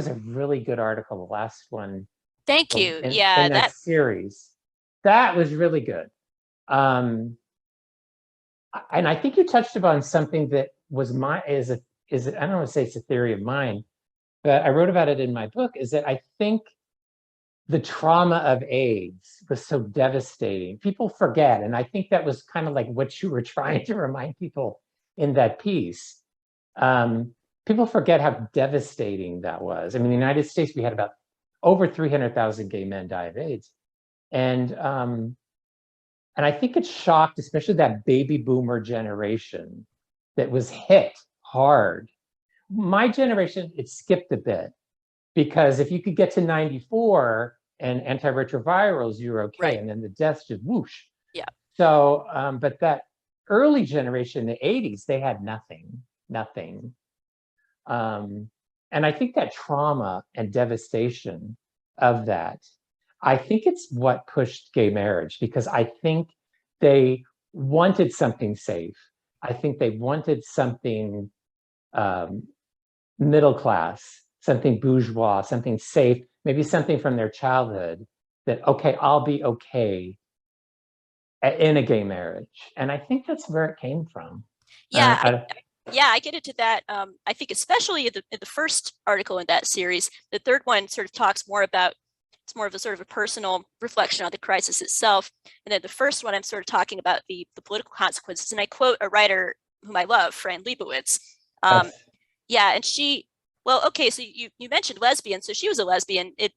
a really good article, the last one. Thank you. In that series. That was really good. And I think you touched upon something that was I don't want to say it's a theory of mine, but I wrote about it in my book, is that I think the trauma of AIDS was so devastating. People forget. And I think that was kind of like what you were trying to remind people in that piece. People forget how devastating that was. I mean, in the United States, we had about over 300,000 gay men die of AIDS. And I think it shocked, especially that baby boomer generation that was hit hard. My generation, it skipped a bit, because if you could get to 94 and antiretrovirals, you're okay. Right. And then the deaths just whoosh. Yeah. So, but that early generation, the 80s, they had nothing. And I think that trauma and devastation of that, I think it's what pushed gay marriage, because I think they wanted something safe. I think they wanted something middle class, something bourgeois, something safe, maybe something from their childhood that, okay, I'll be okay in a gay marriage. And I think that's where it came from. Yeah. I get into that. I think especially in the first article in that series. The third one sort of talks more about, it's more of a sort of a personal reflection on the crisis itself. And then the first one, I'm sort of talking about the political consequences. And I quote a writer whom I love, Fran Lebowitz. Yeah, and she, well, okay, so you mentioned lesbian. So she was a lesbian in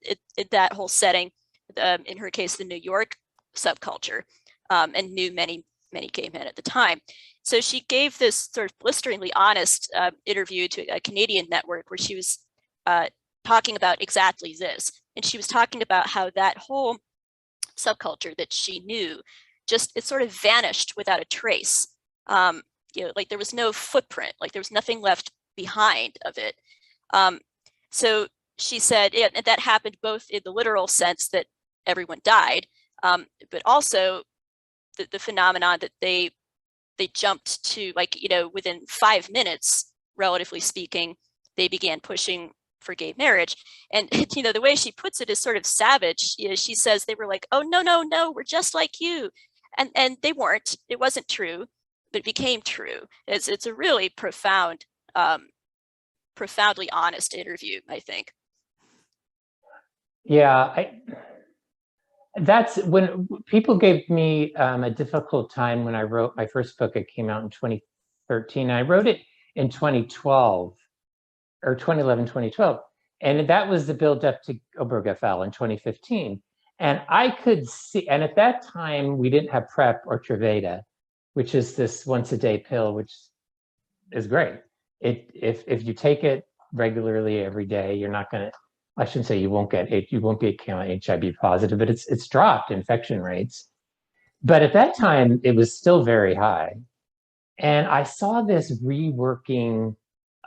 that whole setting, in her case, the New York subculture, and knew many gay men at the time. So she gave this sort of blisteringly honest interview to a Canadian network where she was talking about exactly this. And she was talking about how that whole subculture that she knew, it sort of vanished without a trace. Like there was no footprint, like there was nothing left behind of it. So she said, and that happened both in the literal sense that everyone died, but also the phenomenon that they jumped to, like, within 5 minutes, relatively speaking, they began pushing for gay marriage. And the way she puts it is sort of savage. She says they were like, oh, no, we're just like you. And they weren't. It wasn't true, but it became true. It's a really profoundly honest interview, I think. Yeah, that's when people gave me a difficult time when I wrote my first book. It came out in 2013. I wrote it in 2012 or 2011, 2012. And that was the build up to Obergefell in 2015. And I could see, and at that time we didn't have PrEP or Truvada, which is this once a day pill, which is great. If you take it regularly every day, you're not going to, I shouldn't say you won't be HIV positive, but it's dropped infection rates. But at that time, it was still very high. And I saw this reworking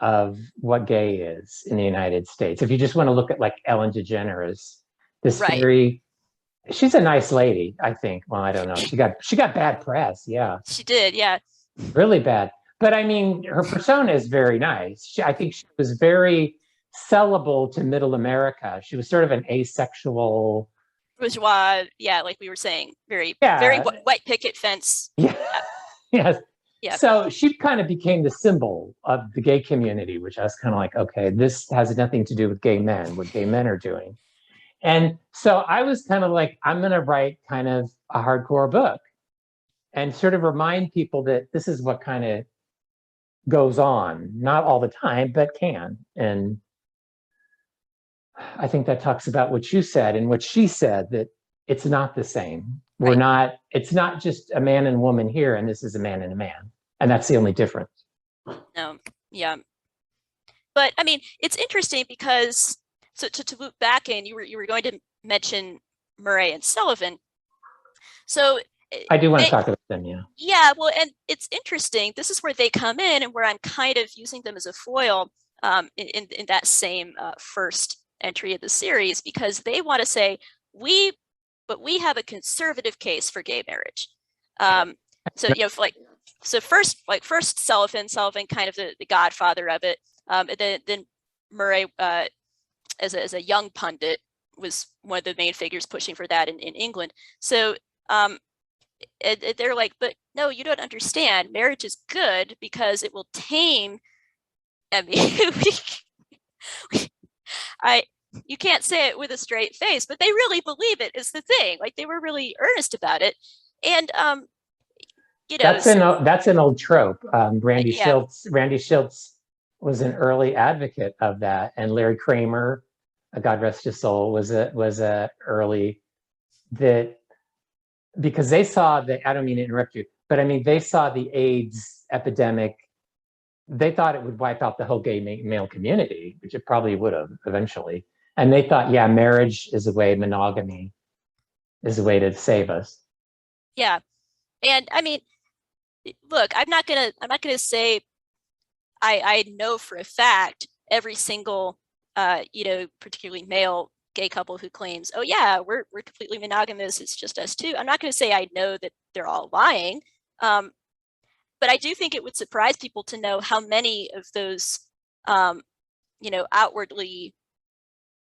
of what gay is in the United States. If you just want to look at like Ellen DeGeneres, this Right. theory, she's a nice lady, I think. Well, I don't know. She got bad press. Yeah. She did. Yeah. Really bad. But I mean, her persona is very nice. I think she was very sellable to middle America. She was sort of an asexual. Bourgeois, yeah, like we were saying, very white picket fence. Yeah. Yes. Yeah. So she kind of became the symbol of the gay community, which I was kind of like, okay, this has nothing to do with gay men, what gay men are doing. And so I was kind of like, I'm going to write kind of a hardcore book and sort of remind people that this is what kind of goes on, not all the time, but can. And I think that talks about what you said and what she said, that it's not the same. It's not just a man and woman here, and this is a man and a man. And that's the only difference. No, yeah. But I mean, it's interesting because, so to loop back in, you were going to mention Murray and Sullivan. So I do want to talk about them, yeah. Yeah, well, and it's interesting. This is where they come in, and where I'm kind of using them as a foil in that same first entry of the series, because they want to say, we have a conservative case for gay marriage. So first Sullivan kind of the godfather of it, and then Murray as a young pundit was one of the main figures pushing for that in England. So they're like, but no, you don't understand. Marriage is good because it will tame. I mean, you can't say it with a straight face, but they really believe it is the thing. Like, they were really earnest about it. And that's an old trope. Randy Shilts was an early advocate of that, and Larry Kramer, God rest his soul, was a early, that, because they saw the, I don't mean to interrupt you, but I mean, they saw the AIDS epidemic. They thought it would wipe out the whole gay male community, which it probably would have eventually. And they thought, yeah, marriage is a way, monogamy is a way to save us. Yeah. And I mean, look, I'm not gonna say I know for a fact every single particularly male gay couple who claims, oh yeah, we're completely monogamous, it's just us two. I'm not going to say I know that they're all lying, but I do think it would surprise people to know how many of those outwardly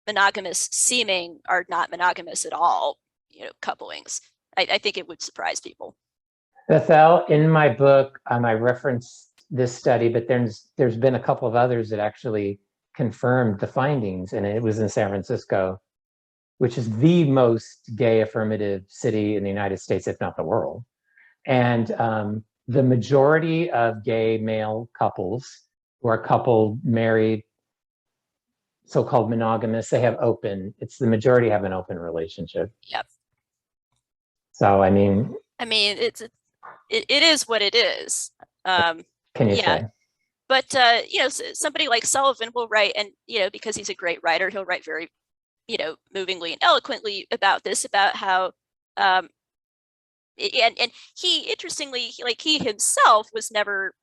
monogamous seeming are not monogamous at all, couplings. I think it would surprise people. Bethel, in my book, I referenced this study, but there's been a couple of others that actually confirmed the findings, and it was in San Francisco, which is the most gay affirmative city in the United States, if not the world. And the majority of gay male couples who are coupled, married, so-called monogamous, they have the majority have an open relationship. Yep. So, I mean, it is what it is. Can you say? But somebody like Sullivan will write, and because he's a great writer, he'll write very, movingly and eloquently about this, about how, and he, interestingly, he himself was never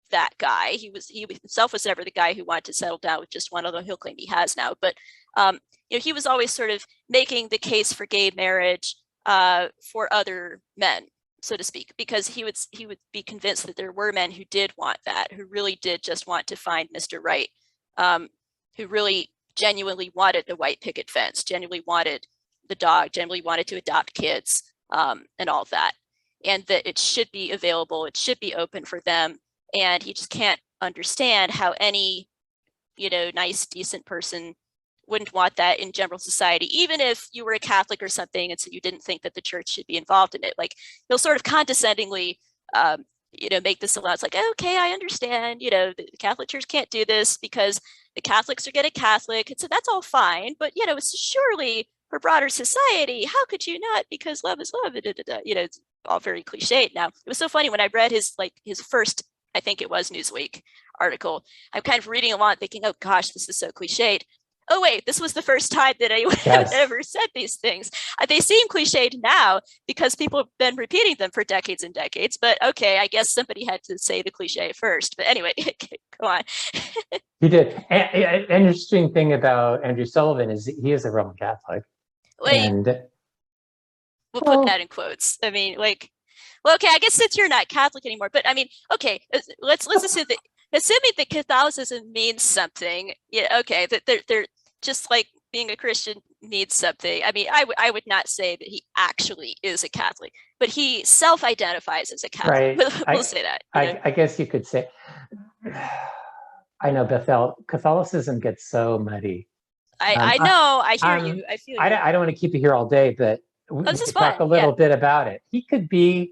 that guy. He himself was never the guy who wanted to settle down with just one, although he'll claim he has now. But He was always sort of making the case for gay marriage for other men, so to speak, because he would be convinced that there were men who did want that, who really did just want to find Mr. Right, who really genuinely wanted the white picket fence, genuinely wanted the dog, genuinely wanted to adopt kids, and all of that, and that it should be available, it should be open for them. And he just can't understand how any, nice, decent person wouldn't want that in general society, even if you were a Catholic or something, and so you didn't think that the church should be involved in it. Like, he'll sort of condescendingly, make this allowance, like, okay, I understand, the Catholic Church can't do this because the Catholics are getting Catholic, and so that's all fine, but, it's surely for broader society, how could you not? Because love is love, it's all very cliched. Now, it was so funny when I read his first, I think it was Newsweek article, I'm kind of reading along thinking, oh gosh, this is so cliched. Oh wait, this was the first time that anyone had ever said these things. They seem cliched now because people have been repeating them for decades and decades, but okay, I guess somebody had to say the cliche first. But anyway, go on. He did. An interesting thing about Andrew Sullivan is he is a Roman Catholic. And we'll put that in quotes. I mean, well, okay, I guess since you're not Catholic anymore, but I mean, okay, let's assume that, assuming that Catholicism means something, okay, that they're just like being a Christian means something. I mean, I would not say that he actually is a Catholic, but he self-identifies as a Catholic. Right. We'll say that. I guess you could say, I know, Bethel, Catholicism gets so muddy. I know, I hear you. I feel you. I don't want to keep you here all day, but we could talk a little bit about it. He could be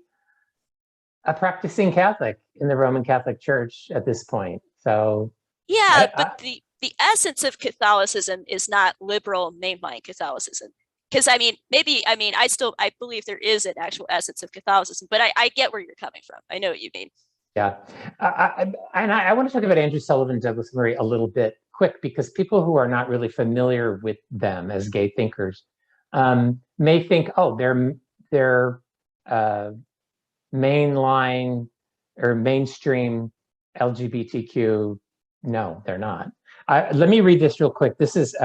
a practicing Catholic in the Roman Catholic Church at this point. So yeah, but the essence of Catholicism is not liberal mainline Catholicism. Because I believe there is an actual essence of Catholicism, but I get where you're coming from. I know what you mean. Yeah. I want to talk about Andrew Sullivan and Douglas Murray a little bit quick, because people who are not really familiar with them as gay thinkers may think, oh, they're mainline or mainstream LGBTQ. No, they're not. Let me read this real quick. This is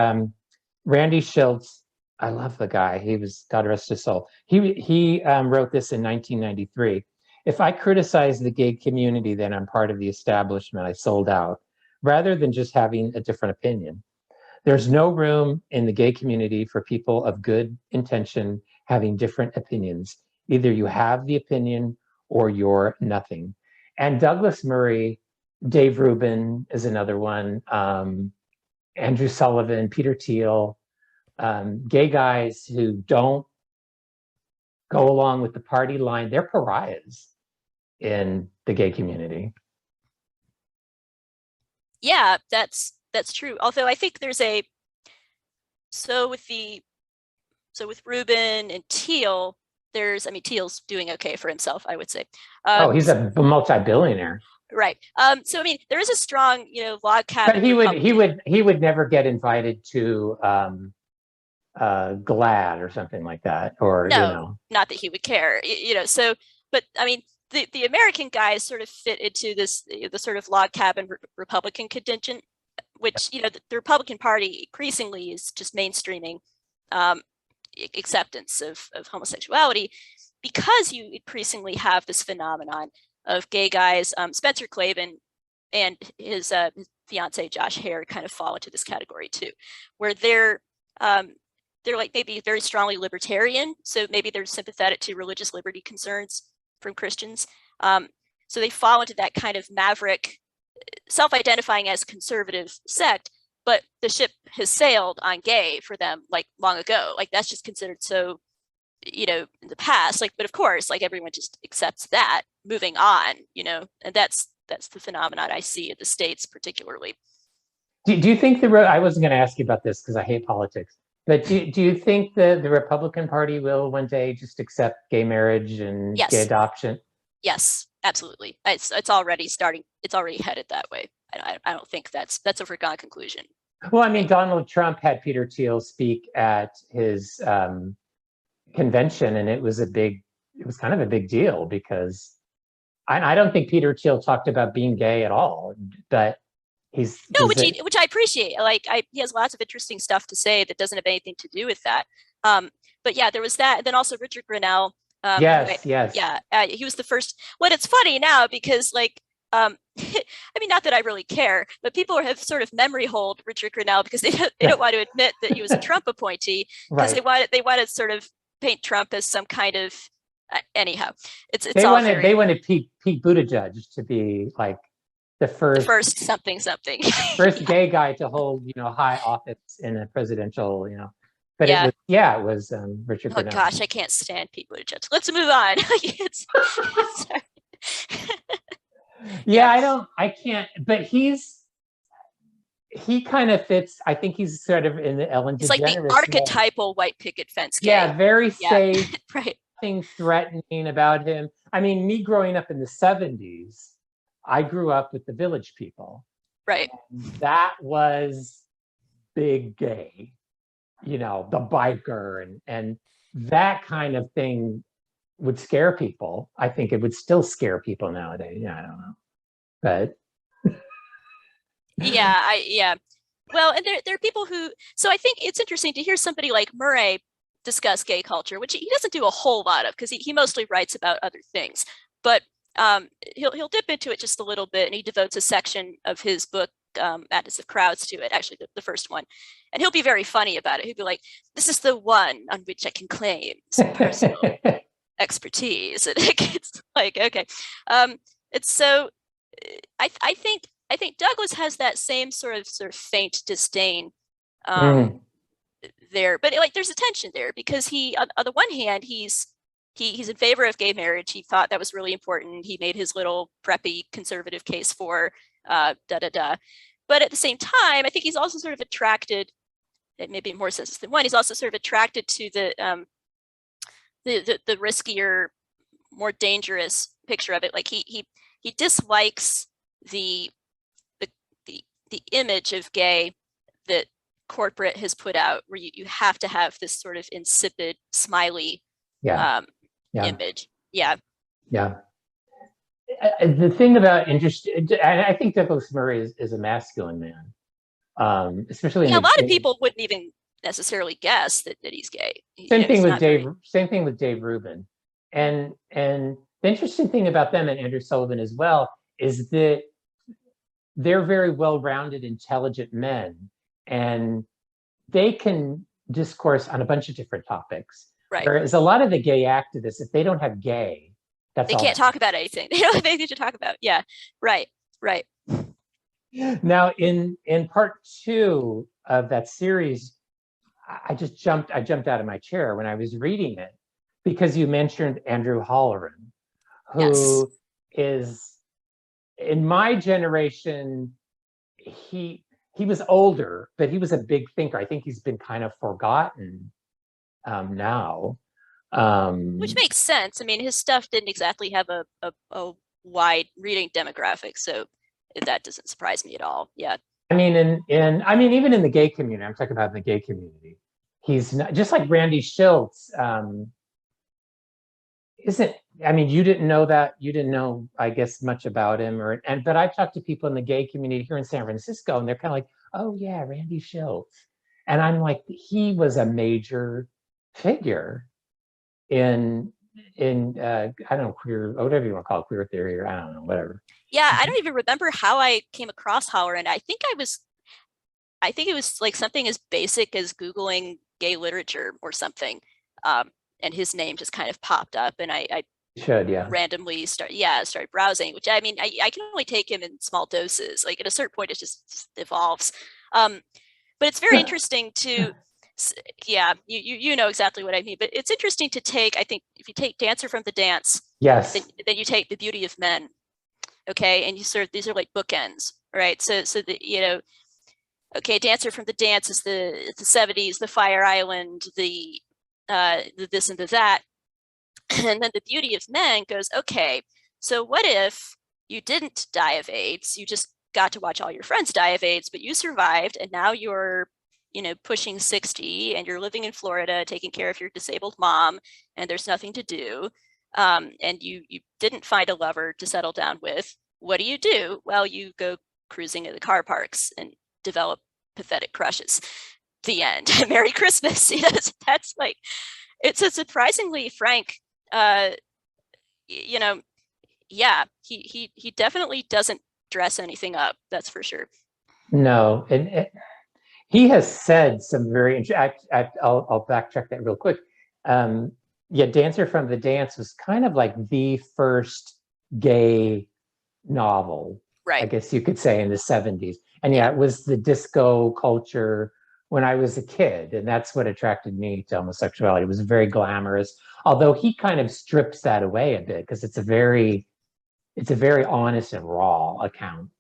Randy Schultz. I love the guy. He was, God rest his soul. He wrote this in 1993. If I criticize the gay community, then I'm part of the establishment. I sold out, rather than just having a different opinion. There's no room in the gay community for people of good intention having different opinions. Either you have the opinion or you're nothing. And Douglas Murray, Dave Rubin is another one, Andrew Sullivan, Peter Thiel, gay guys who don't go along with the party line, they're pariahs in the gay community. Yeah, that's true. Although I think there's with Rubin and Thiel, Thiel's doing okay for himself, I would say. He's a multi-billionaire. Right. So I mean, there is a strong, log cabin. But he would never get invited to GLAAD or something like that, or no, not that he would care. So, but I mean, the American guys sort of fit into this the sort of log cabin Republican contingent, which the Republican Party increasingly is just mainstreaming acceptance of homosexuality, because you increasingly have this phenomenon of gay guys. Spencer Clavin and his fiance Josh Hare kind of fall into this category too, where they're like maybe very strongly libertarian, so maybe they're sympathetic to religious liberty concerns from Christians. So they fall into that kind of maverick, self-identifying as conservative sect, but the ship has sailed on gay for them like long ago. Like that's just considered so, in the past. Like, but of course, like everyone just accepts that, moving on, and that's the phenomenon I see in the States particularly. Do you think I wasn't going to ask you about this because I hate politics, but do you think the Republican Party will one day just accept gay marriage and gay adoption? Yes, absolutely. It's already starting. It's already headed that way. I don't think that's a foregone conclusion. Well, I mean, Donald Trump had Peter Thiel speak at his convention, and it was kind of a big deal, because I don't think Peter Thiel talked about being gay at all, but No, which I appreciate. Like, he has lots of interesting stuff to say that doesn't have anything to do with that. But yeah, there was that. And then also Richard Grinnell. Yes. Yeah, he was the first. Well, it's funny now because, like, I mean, not that I really care, but people have sort of memory hold Richard Grinnell because they don't want to admit that he was a Trump appointee, because Right. they want to sort of paint Trump as some kind of anyhow. They wanted Pete Buttigieg to be like the first something. first gay guy to hold, high office in a presidential, but Yeah. it was Richard Oh Grinnell. gosh, I can't stand Pete Buttigieg. Let's move on. Yeah, I can't, but he kind of fits. I think he's sort of in the Ellen DeGeneres. He's like the archetypal white picket fence gay. Yeah, very safe. Right. Nothing threatening about him. I mean, me growing up in the 70s, I grew up with the Village People. Right. That was big gay, the biker and that kind of thing would scare people. I think it would still scare people nowadays. Yeah, I don't know. But yeah. Well, and there are people who, so I think it's interesting to hear somebody like Murray discuss gay culture, which he doesn't do a whole lot of because he mostly writes about other things. But he'll dip into it just a little bit, and he devotes a section of his book, Madness of Crowds, to it, actually the first one. And he'll be very funny about it. He'll be like, this is the one on which I can claim some personal expertise. And it's like, okay. It's so, I think Douglas has that same sort of faint disdain there, but like there's a tension there because he, on the one hand, he's in favor of gay marriage. He thought that was really important. He made his little preppy conservative case for but at the same time, I think he's also sort of attracted, it may be in more senses than one, he's also sort of attracted to the riskier, more dangerous picture of it. Like he dislikes the image of gay that corporate has put out, where you have to have this sort of insipid, smiley image. Yeah. The thing about and I think Douglas Murray is a masculine man, especially. Yeah, a lot of people wouldn't even necessarily guess that he's gay. Same thing with Dave Rubin, and the interesting thing about them and Andrew Sullivan as well is that they're very well-rounded, intelligent men, and they can discourse on a bunch of different topics. Right. Whereas a lot of the gay activists, if they don't have gay, they can't talk about anything. They don't have anything to talk about. Yeah. Right. Now, in part 2 of that series, I jumped out of my chair when I was reading it, because you mentioned Andrew Holleran, who is, in my generation, he was older, but he was a big thinker. I think he's been kind of forgotten now. Which makes sense. I mean, his stuff didn't exactly have a wide reading demographic, so that doesn't surprise me at all. Yeah. I mean, even in the gay community, I'm talking about the gay community, he's not, just like Randy Shilts. You didn't know that. You didn't know, I guess, much about him, but I've talked to people in the gay community here in San Francisco, and they're kind of like, oh yeah, Randy Shilts. And I'm like, he was a major figure in I don't know, queer, whatever you want to call it, queer theory, or I don't know, whatever. Yeah, I don't even remember how I came across Holleran. I think it was like something as basic as Googling gay literature or something. And his name just kind of popped up, and I randomly started browsing, which I mean, I can only take him in small doses. Like at a certain point, it just evolves. But it's very interesting to, you know exactly what I mean. But it's interesting to take, I think, if you take Dancer from the Dance, yes, then you take The Beauty of Men, okay, and these are like bookends, right? So okay, Dancer from the Dance is the 70s, the Fire Island, the this and the that. And then The Beauty of Men goes, okay, so what if you didn't die of AIDS? You just got to watch all your friends die of AIDS, but you survived, and now you're, pushing 60, and you're living in Florida, taking care of your disabled mom, and there's nothing to do. And you didn't find a lover to settle down with. What do? Well, you go cruising in the car parks and develop pathetic crushes. The end. Merry Christmas. That's like, it's a surprisingly frank, yeah, he definitely doesn't dress anything up. That's for sure. No, and he has said some very. I'll backtrack that real quick. Yeah, Dancer from the Dance was kind of like the first gay novel, right? I guess you could say, in the 70s. And yeah, it was the disco culture when I was a kid, and that's what attracted me to homosexuality. It was very glamorous, although he kind of strips that away a bit because it's a very honest and raw account.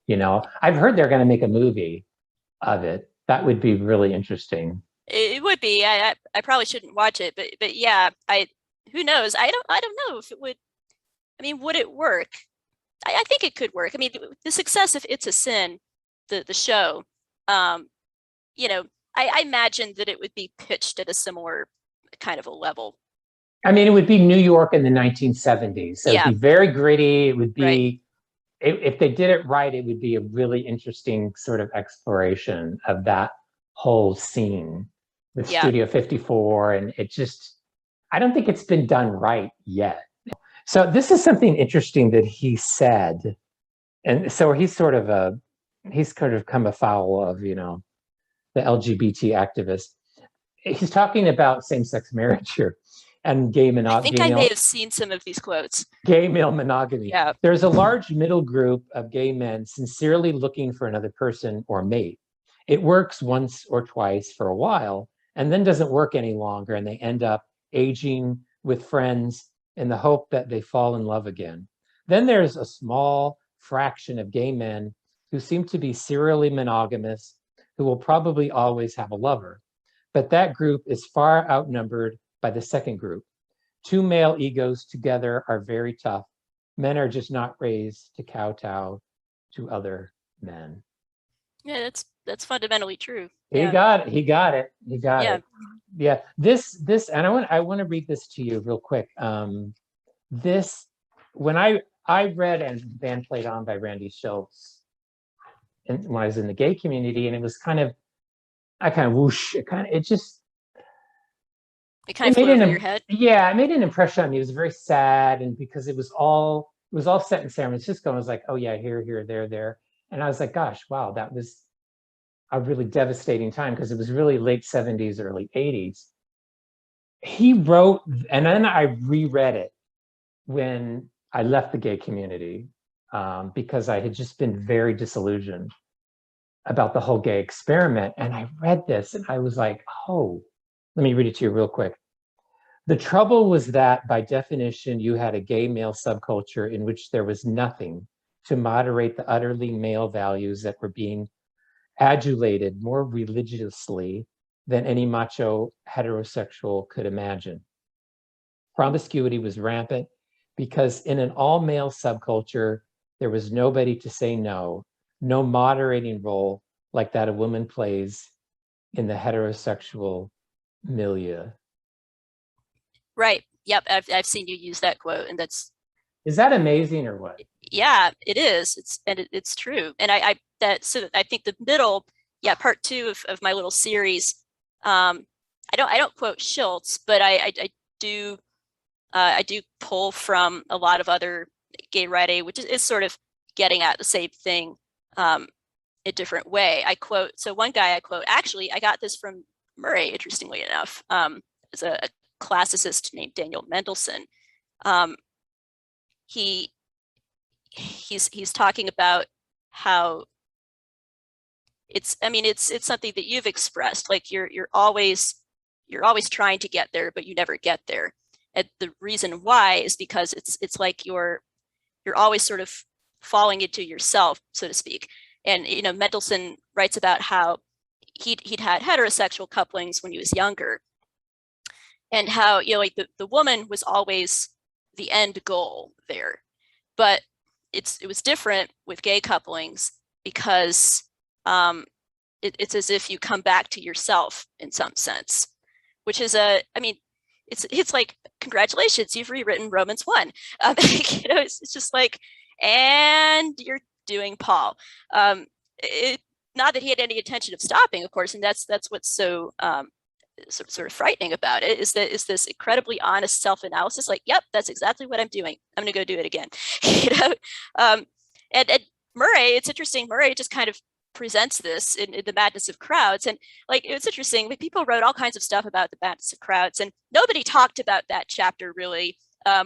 I've heard they're going to make a movie of it. That would be really interesting. It would be. I probably shouldn't watch it, but yeah, who knows? I don't know if it would. I mean, would it work? I think it could work. I mean, the success of It's a Sin, the show, I imagine that it would be pitched at a similar kind of a level. I mean, it would be New York in the 1970s. So it'd be very gritty. It would be, right. If they did it right, it would be a really interesting sort of exploration of that whole scene with Studio 54. And I don't think it's been done right yet. So this is something interesting that he said. And so he's kind of come afoul of, the LGBT activist. He's talking about same-sex marriage here and gay monogamy. I think I may have seen some of these quotes. Gay male monogamy. Yeah. There's a large middle group of gay men sincerely looking for another person or mate. It works once or twice for a while and then doesn't work any longer, and they end up aging with friends in the hope that they fall in love again. Then there's a small fraction of gay men who seem to be serially monogamous, who will probably always have a lover. But that group is far outnumbered by the second group. Two male egos together are very tough. Men are just not raised to kowtow to other men. Yeah, that's fundamentally true. He got it. Yeah. This, and I want to read this to you real quick. When I read And Band Played On by Randy Schultz, and when I was in the gay community, and it was kind of whoosh, it kind of flew over your head. Yeah, it made an impression on me. It was very sad, and because it was all set in San Francisco, I was like, oh yeah, here, there. And I was like, gosh, wow, that was a really devastating time because it was really late 70s, early 80s. He wrote, and then I reread it when I left the gay community because I had just been very disillusioned about the whole gay experiment. And I read this and I was like, oh, let me read it to you real quick. The trouble was that by definition, you had a gay male subculture in which there was nothing to moderate the utterly male values that were being adulated more religiously than any macho heterosexual could imagine. Promiscuity was rampant because in an all-male subculture, there was nobody to say no moderating role like that a woman plays in the heterosexual milieu. Right. Yep. I've seen you use that quote, and is that amazing or what? Yeah, it is. It's true. And I think the middle, part 2 of my little series. I don't quote Schultz, but I do pull from a lot of other gay writing, which is sort of getting at the same thing a different way. So one guy I quote, actually, I got this from Murray, interestingly enough, is a classicist named Daniel Mendelsohn. He's talking about how it's something that you've expressed, like you're always trying to get there, but you never get there. And the reason why is because it's like you're always sort of falling into yourself, so to speak. And Mendelsohn writes about how he'd had heterosexual couplings when he was younger, and how like the woman was always the end goal there, but it was different with gay couplings because it's as if you come back to yourself in some sense, which is it's like, congratulations, you've rewritten Romans 1. It's just like, and you're doing Paul. not that he had any intention of stopping, of course, and that's what's so sort of frightening about it, is this incredibly honest self-analysis, like, yep, that's exactly what I'm doing. I'm going to go do it again. And Murray, it's interesting. Murray just kind of presents this in the madness of crowds, and like, it's interesting. People wrote all kinds of stuff about the madness of crowds, and nobody talked about that chapter really.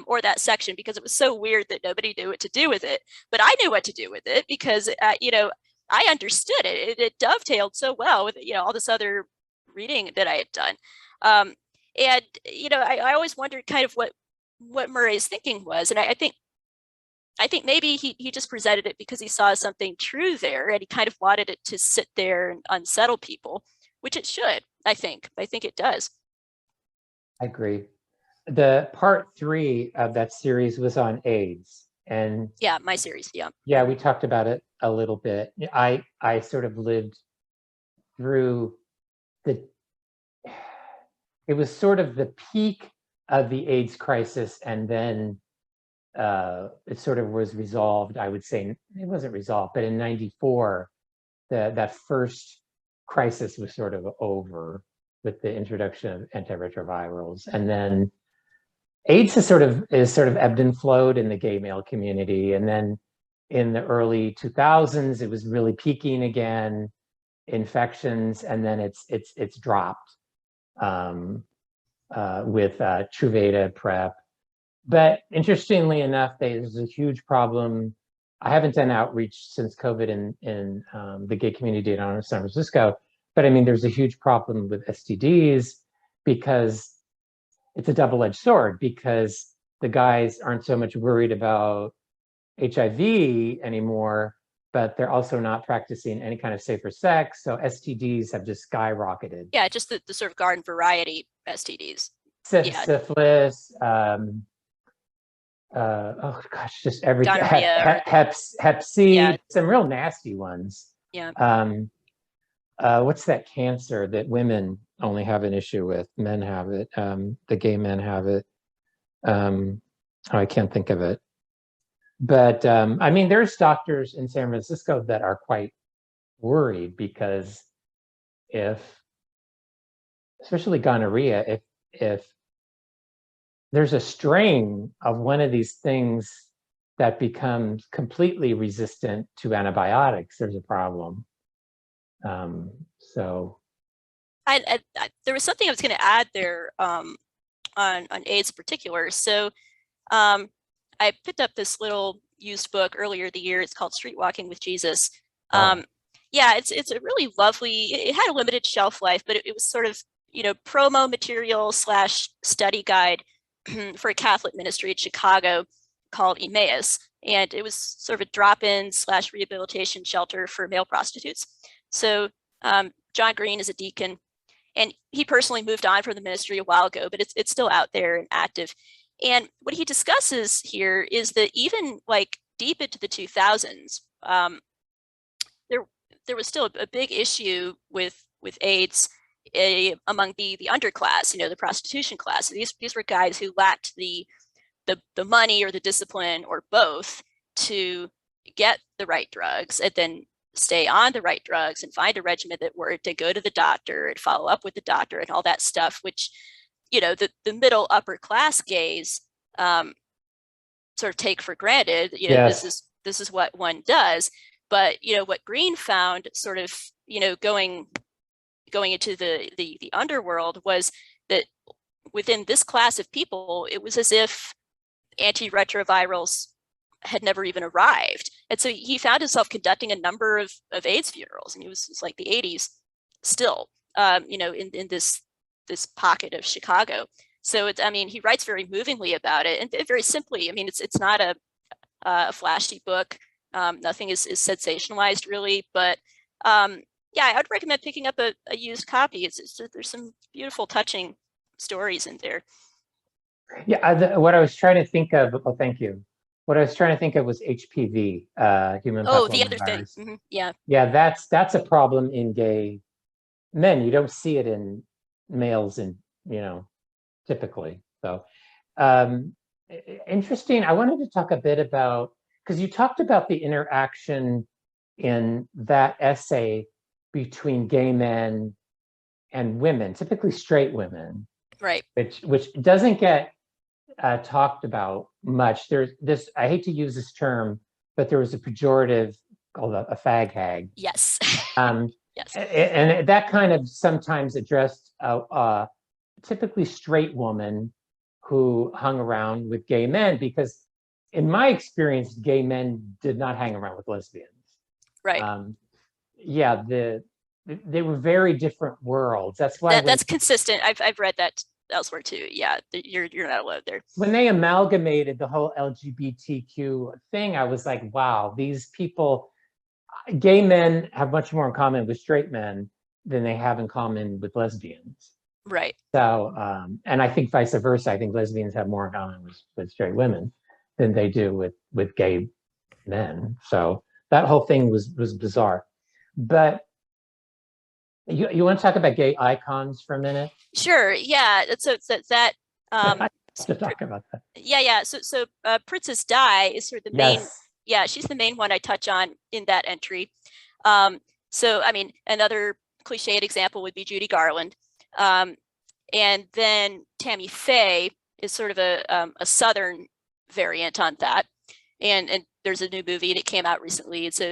Or that section, because it was so weird that nobody knew what to do with it. But I knew what to do with it, because I understood it. It dovetailed so well with all this other reading that I had done. And I always wondered kind of what Murray's thinking was, and I think maybe he just presented it because he saw something true there, and he kind of wanted it to sit there and unsettle people, which it should. I think it does. I agree. The part 3 of that series was on AIDS, and yeah, my series, yeah, we talked about it a little bit. I sort of lived through it was sort of the peak of the AIDS crisis, and then it sort of was resolved. I would say it wasn't resolved, but in '94, that first crisis was sort of over with the introduction of antiretrovirals, and then AIDS is sort of ebbed and flowed in the gay male community. And then in the early 2000s, it was really peaking again, infections, and then it's dropped with Truvada, PrEP. But interestingly enough, there's a huge problem. I haven't done outreach since COVID in the gay community down in San Francisco, but I mean, there's a huge problem with STDs, because it's a double-edged sword, because the guys aren't so much worried about HIV anymore, but they're also not practicing any kind of safer sex. So STDs have just skyrocketed. Yeah, just the sort of garden variety STDs. Syphilis, oh gosh, just everything. Hep C, some real nasty ones. Yeah. What's that cancer that women only have an issue with? Men have it. The gay men have it. I can't think of it. But I mean, there's doctors in San Francisco that are quite worried, because especially gonorrhea, if there's a strain of one of these things that becomes completely resistant to antibiotics, there's a problem. So I there was something I was going to add there on AIDS in particular. So I picked up this little used book earlier the year. It's called Street Walking with Jesus. Yeah, it's a really lovely. It had a limited shelf life, but it was sort of promo material / study guide for a Catholic ministry in Chicago called Emmaus, and it was sort of a drop-in / rehabilitation shelter for male prostitutes. So John Green is a deacon, and he personally moved on from the ministry a while ago, but it's still out there and active. And what he discusses here is that even like deep into the 2000s, there was still a big issue with AIDS among the underclass, the prostitution class. So these were guys who lacked the money or the discipline or both to get the right drugs, and then stay on the right drugs and find a regimen that worked, to go to the doctor and follow up with the doctor and all that stuff, which the middle upper class gays sort of take for granted. Yes. This is what one does. But what Green found, sort of going into the underworld, was that within this class of people, it was as if antiretrovirals had never even arrived. And so he found himself conducting a number of AIDS funerals, and it was like the 80s still, in this pocket of Chicago. So he writes very movingly about it, and very simply. It's not a flashy book. Nothing is sensationalized really, but yeah, I would recommend picking up a used copy. There's some beautiful, touching stories in there. Yeah, what I was trying to think of. Oh, thank you. What I was trying to think of was HPV, human papillomavirus. The other thing. Mm-hmm. Yeah. Yeah, that's a problem in gay men. You don't see it in males, typically. So interesting. I wanted to talk a bit about, because you talked about the interaction in that essay between gay men and women, typically straight women, Right. which doesn't get talked about much. There's this, I hate to use this term, but there was a pejorative called a fag hag. Yes. Yes. And that kind of sometimes addressed a typically straight woman who hung around with gay men, because in my experience, gay men did not hang around with lesbians. Right. Yeah, they were very different worlds. That's why that's consistent. I've read that elsewhere too. Yeah, you're not alone there. When they amalgamated the whole LGBTQ thing, I was like, wow, these people, gay men have much more in common with straight men than they have in common with lesbians. Right. So, and I think vice versa. I think lesbians have more in common with straight women than they do with gay men. So that whole thing was bizarre. But you want to talk about gay icons for a minute? Sure. Yeah. So that. To talk about that. Yeah. So Princess Di is sort of the main. Yes. Yeah, she's the main one I touch on in that entry. So I mean, another cliched example would be Judy Garland. And then Tammy Faye is sort of a Southern variant on that. And there's a new movie and it came out recently. It's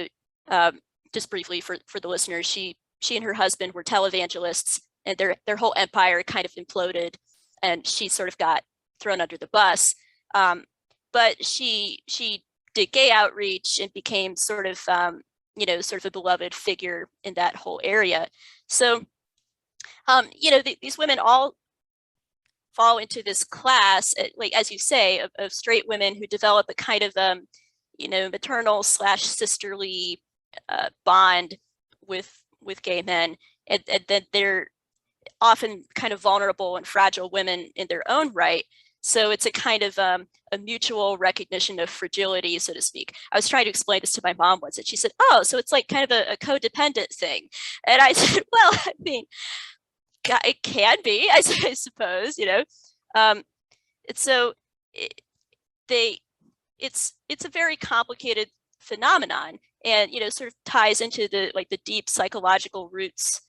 just briefly for the listeners, she and her husband were televangelists, and their whole empire kind of imploded, and she sort of got thrown under the bus. But she did gay outreach and became sort of sort of a beloved figure in that whole area. So these women all fall into this class, like as you say, of straight women who develop a kind of maternal / sisterly bond with gay men, and then they're often kind of vulnerable and fragile women in their own right. So it's a kind of a mutual recognition of fragility, so to speak. I was trying to explain this to my mom once, and she said, "Oh, so it's like kind of a codependent thing." And I said, "Well, I mean, it can be, I suppose, It's a very complicated phenomenon, and sort of ties into the deep psychological roots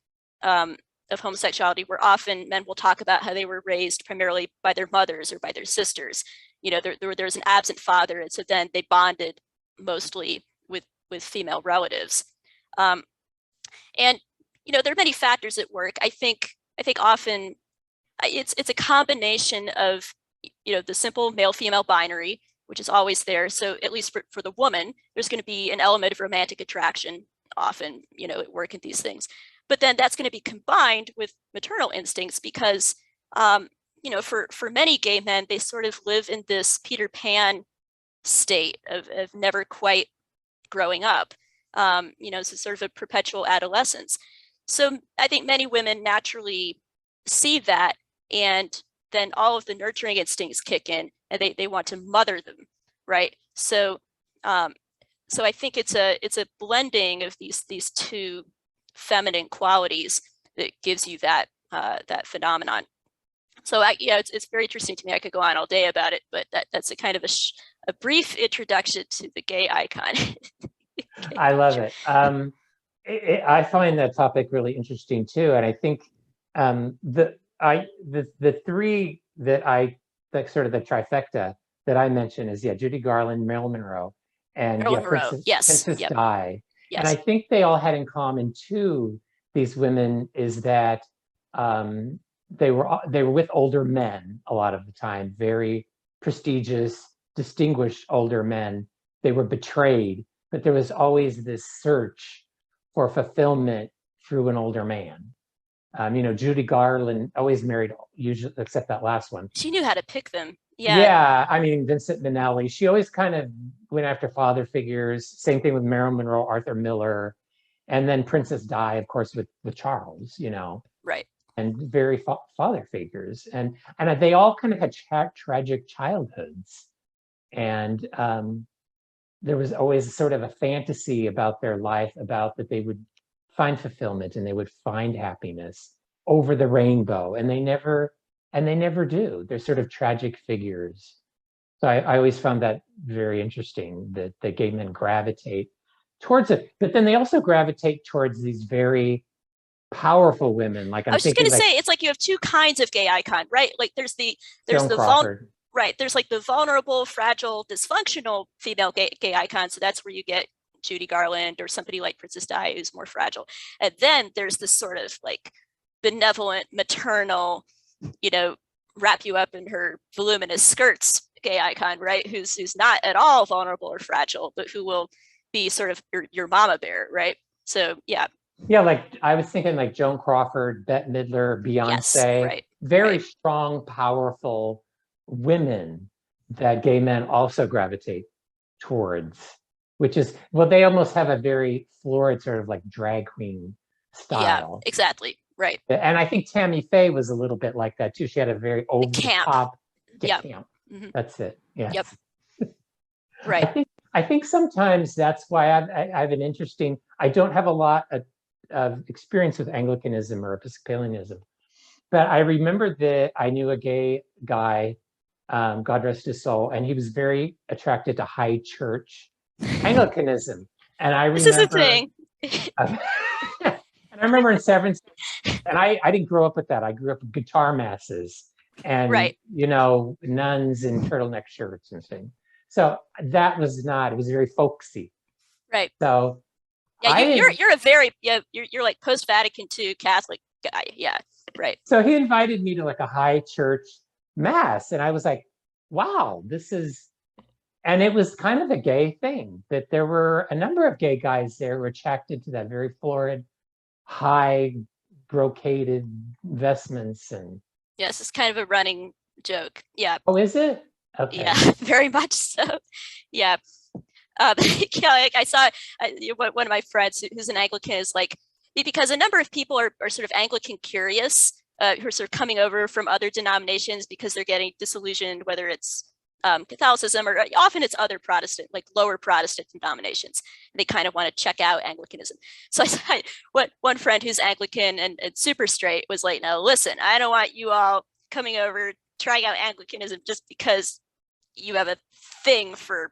of homosexuality, where often men will talk about how they were raised primarily by their mothers or by their sisters. There's an absent father, and so then they bonded mostly with female relatives. And there are many factors at work. I think often it's a combination of the simple male-female binary, which is always there. So at least for the woman, there's going to be an element of romantic attraction often, at work in these things. But then that's going to be combined with maternal instincts, because for many gay men, they sort of live in this Peter Pan state of never quite growing up. It's sort of a perpetual adolescence. So I think many women naturally see that, and then all of the nurturing instincts kick in, and they want to mother them, right? So I think it's a blending of these two feminine qualities that gives you that phenomenon. So it's very interesting to me. I could go on all day about it, but that's a kind of a brief introduction to the gay icon. I love it. I find that topic really interesting too, and I think the three that sort of the trifecta that I mentioned is Judy Garland, Marilyn Monroe, and Princess Yep. Di. Yes. And I think they all had in common too, these women, is that they were with older men a lot of the time, very prestigious, distinguished older men. They were betrayed, but there was always this search for fulfillment through an older man. Judy Garland always married, usually, except that last one. She knew how to pick them. Yeah. Yeah, I mean, Vincent Minnelli. She always kind of went after father figures. Same thing with Marilyn Monroe, Arthur Miller, and then Princess Di, of course, with Charles. Right. And very father figures, and they all kind of had tragic childhoods, and there was always sort of a fantasy about their life, about that they would find fulfillment and they would find happiness over the rainbow, and they never do. They're sort of tragic figures. So I always found that very interesting, that the gay men gravitate towards it, but then they also gravitate towards these very powerful women. Like I I'm was just going thinking to like say, it's like you have two kinds of gay icon, right? Like there's Joan the Crawford. right. There's like the vulnerable, fragile, dysfunctional female gay icon. So that's where you get Judy Garland or somebody like Princess Di who's more fragile. And then there's this sort of like benevolent, maternal, you know, wrap you up in her voluminous skirts gay icon, right? Who's not at all vulnerable or fragile, but who will be sort of your mama bear, right? So yeah. Yeah, like I was thinking like Joan Crawford, Bette Midler, Yes, Beyonce, right. very Right. strong, powerful women that gay men also gravitate towards, which is, well, they almost have a very florid sort of like drag queen Yeah, style. exactly. Right. And I think Tammy Faye was a little bit like that too. She had a very over the camp. top Yep. camp. Mhm. That's it. Yes. Yep. Right. I think sometimes that's why I have an interesting, I don't have a lot of experience with Anglicanism or Episcopalianism, but I remember that I knew a gay guy, God rest his soul, and he was very attracted to high church Anglicanism. And I This is a remember, thing. and I remember in Severance, and I didn't grow up with that. I grew up with guitar masses and, Right. you know, nuns in turtleneck shirts and things. So that was not, it was very folksy. Right. So yeah, you're a very, yeah, you're like post-Vatican II Catholic guy. Yeah. Right. So he invited me to like a high church mass. And I was like, wow, this is, and it was kind of a gay thing that there were a number of gay guys there who were attracted to that very florid, high brocaded vestments. And yes, it's kind of a running joke. Yeah. oh, is it? Okay. Yeah, very much so. Yeah. Yeah, like I saw one of my friends who's an Anglican is like, because a number of people are sort of Anglican curious, who are sort of coming over from other denominations because they're getting disillusioned, whether it's Catholicism or often it's other Protestant, like lower Protestant denominations. They kind of want to check out Anglicanism. So one friend who's Anglican and super straight was like, no, listen, I don't want you all coming over trying out Anglicanism just because you have a thing for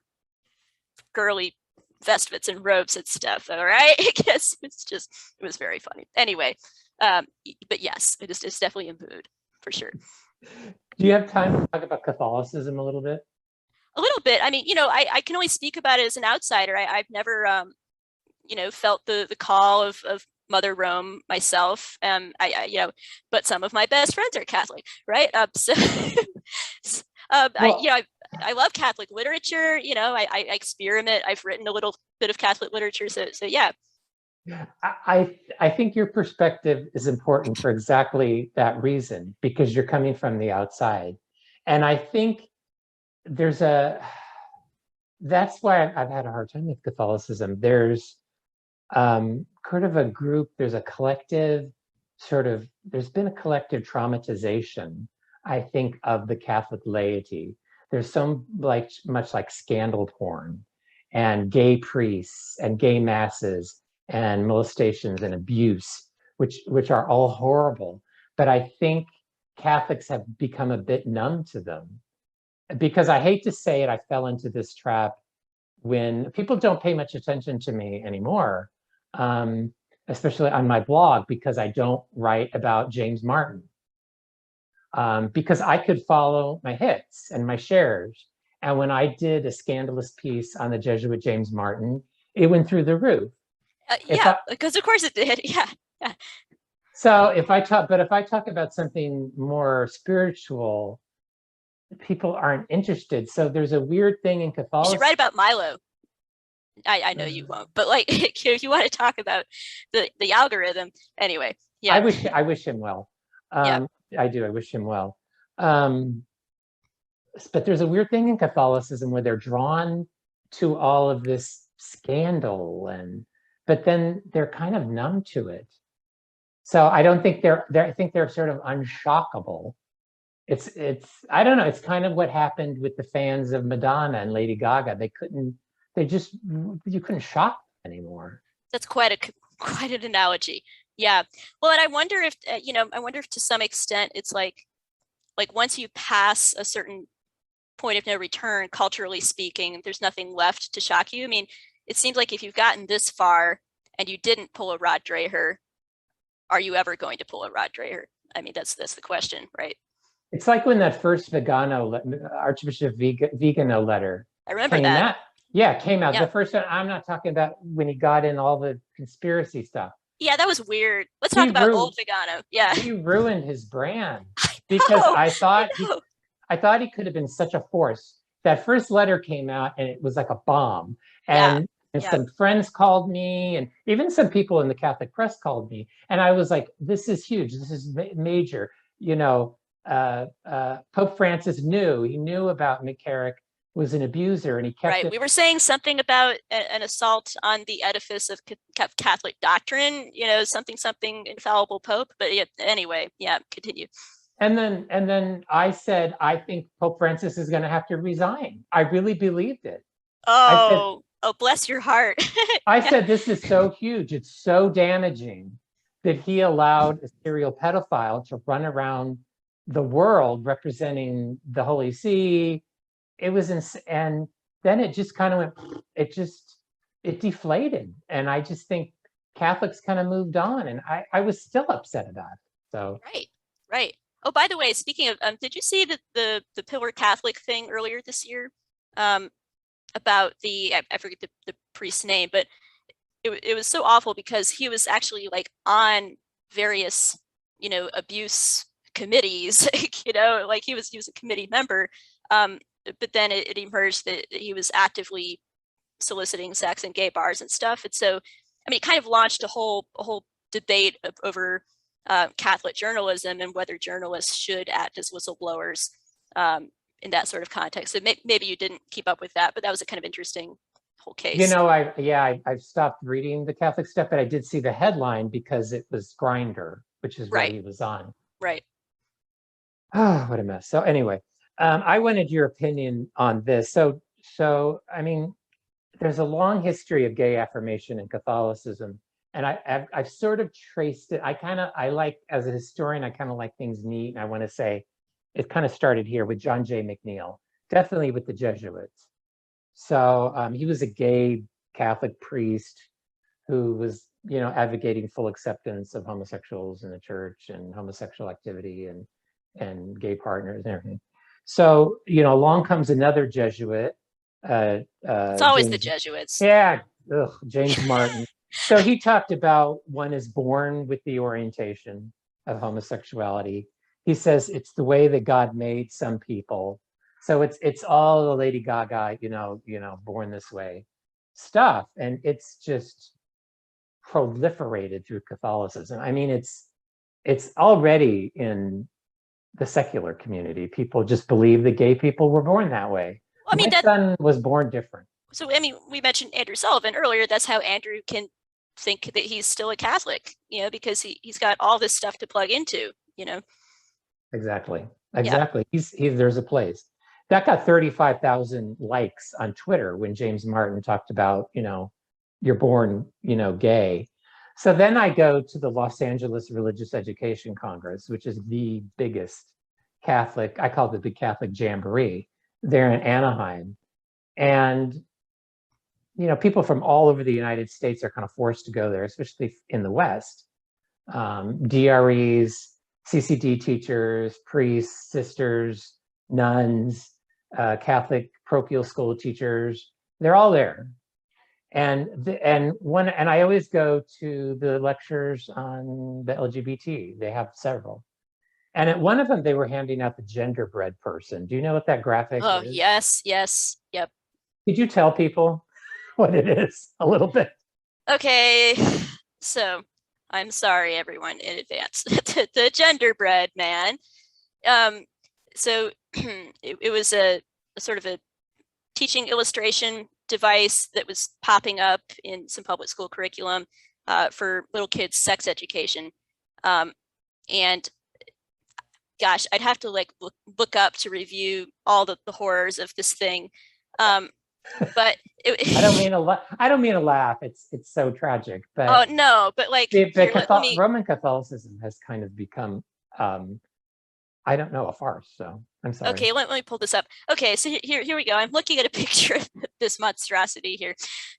girly vestments and robes and stuff. All right. I guess it was very funny. Anyway, but yes, it's definitely a mood for sure. Do you have time to talk about Catholicism a little bit? A little bit. I mean, you know, I can only speak about it as an outsider. I've never, you know, felt the call of Mother Rome myself. You know, but some of my best friends are Catholic, right? I love Catholic literature. You know, I experiment. I've written a little bit of Catholic literature. So yeah. I think your perspective is important for exactly that reason, because you're coming from the outside. And I think that's why I've had a hard time with Catholicism. There's kind of a group, there's a collective there's been a collective traumatization, I think, of the Catholic laity. There's so much like scandal porn and gay priests and gay masses and molestations and abuse, which are all horrible. But I think Catholics have become a bit numb to them. Because I hate to say it, I fell into this trap when people don't pay much attention to me anymore, especially on my blog, because I don't write about James Martin. Because I could follow my hits and my shares. And when I did a scandalous piece on the Jesuit James Martin, it went through the roof. Yeah, because of course it did. Yeah. So if I talk about something more spiritual, people aren't interested. So there's a weird thing in Catholicism. You should write about Milo. I know you won't, but like if you want to talk about the algorithm, anyway. Yeah. I wish him well. Yeah. I do. I wish him well. But there's a weird thing in Catholicism where they're drawn to all of this scandal, but then they're kind of numb to it. So I don't think I think they're sort of unshockable. It's I don't know. It's kind of what happened with the fans of Madonna and Lady Gaga. You couldn't shock them anymore. That's quite an analogy. Yeah. Well, and I wonder if to some extent it's like once you pass a certain point of no return, culturally speaking, there's nothing left to shock you. I mean, it seems like if you've gotten this far and you didn't pull a Rod Dreher, are you ever going to pull a Rod Dreher? I mean, that's the question, right? It's like when that first Archbishop Vigano letter I remember came that. out. Yeah, came out. Yeah. The first one, I'm not talking about when he got in all the conspiracy stuff. Yeah, that was weird. Let's talk about old Vigano. Yeah. He ruined his brand because I thought he could have been such a force. That first letter came out and it was like a bomb. And some friends called me, and even some people in the Catholic press called me. And I was like, this is huge. This is major. You know, Pope Francis knew about McCarrick was an abuser, and he kept it. We were saying something about an assault on the edifice of Catholic doctrine, you know, something infallible Pope. But anyway, continue. And then I said, I think Pope Francis is going to have to resign. I really believed it. Oh, bless your heart. I said, this is so huge. It's so damaging that he allowed a serial pedophile to run around the world representing the Holy See. It was and then it just kind of went, it deflated. And I just think Catholics kind of moved on, and I was still upset about it. So right. Oh, by the way, speaking of, did you see the Pillar Catholic thing earlier this year? About I forget the priest's name, but it was so awful because he was actually like on various, you know, abuse committees, you know, like he was a committee member. But then it emerged that he was actively soliciting sex in gay bars and stuff. And so, I mean, it kind of launched a whole debate over Catholic journalism and whether journalists should act as whistleblowers in that sort of context. So maybe you didn't keep up with that, but that was a kind of interesting whole case. You know, I've stopped reading the Catholic stuff, but I did see the headline because it was Grindr, which is what he was on. Right. Oh, what a mess. So anyway, I wanted your opinion on this. So I mean, there's a long history of gay affirmation in Catholicism, and I've sort of traced it. I like, as a historian, I kind of like things neat, and I want to say it kind of started here with John J. McNeill, definitely with the Jesuits. So he was a gay Catholic priest who was, you know, advocating full acceptance of homosexuals in the church and homosexual activity and gay partners and everything. So, you know, along comes another Jesuit. It's always the Jesuits. Yeah, James Martin. So he talked about one is born with the orientation of homosexuality. He says it's the way that God made some people. So it's all the Lady Gaga, you know, born this way stuff, and it's just proliferated through Catholicism. I mean, it's already in the secular community. People just believe that gay people were born that way. Well, I mean, my son was born different. So, I mean, we mentioned Andrew Sullivan earlier. That's how Andrew can think that he's still a Catholic, you know, because he's got all this stuff to plug into, you know. Exactly. Yeah. There's a place. That got 35,000 likes on Twitter when James Martin talked about, you know, you're born, you know, gay. So then I go to the Los Angeles Religious Education Congress, which is the biggest Catholic, I call it the Big Catholic Jamboree, there in Anaheim. And, you know, people from all over the United States are kind of forced to go there, especially in the West. DREs, CCD teachers, priests, sisters, nuns, Catholic parochial school teachers, they're all there. And I always go to the lectures on the LGBT. They have several. And at one of them, they were handing out the genderbread person. Do you know what that graphic is? Oh, yes. Yep. Could you tell people what it is a little bit? Okay. So I'm sorry, everyone, in advance. The genderbread man. So it was a sort of a teaching illustration device that was popping up in some public school curriculum for little kids' sex education. And gosh, I'd have to like look up to review all the horrors of this thing. But I don't mean to laugh. It's so tragic. But oh no, but like Roman Catholicism has kind of become I don't know, a farce. So I'm sorry. Okay, let me pull this up. Okay, so here we go. I'm looking at a picture of this monstrosity here.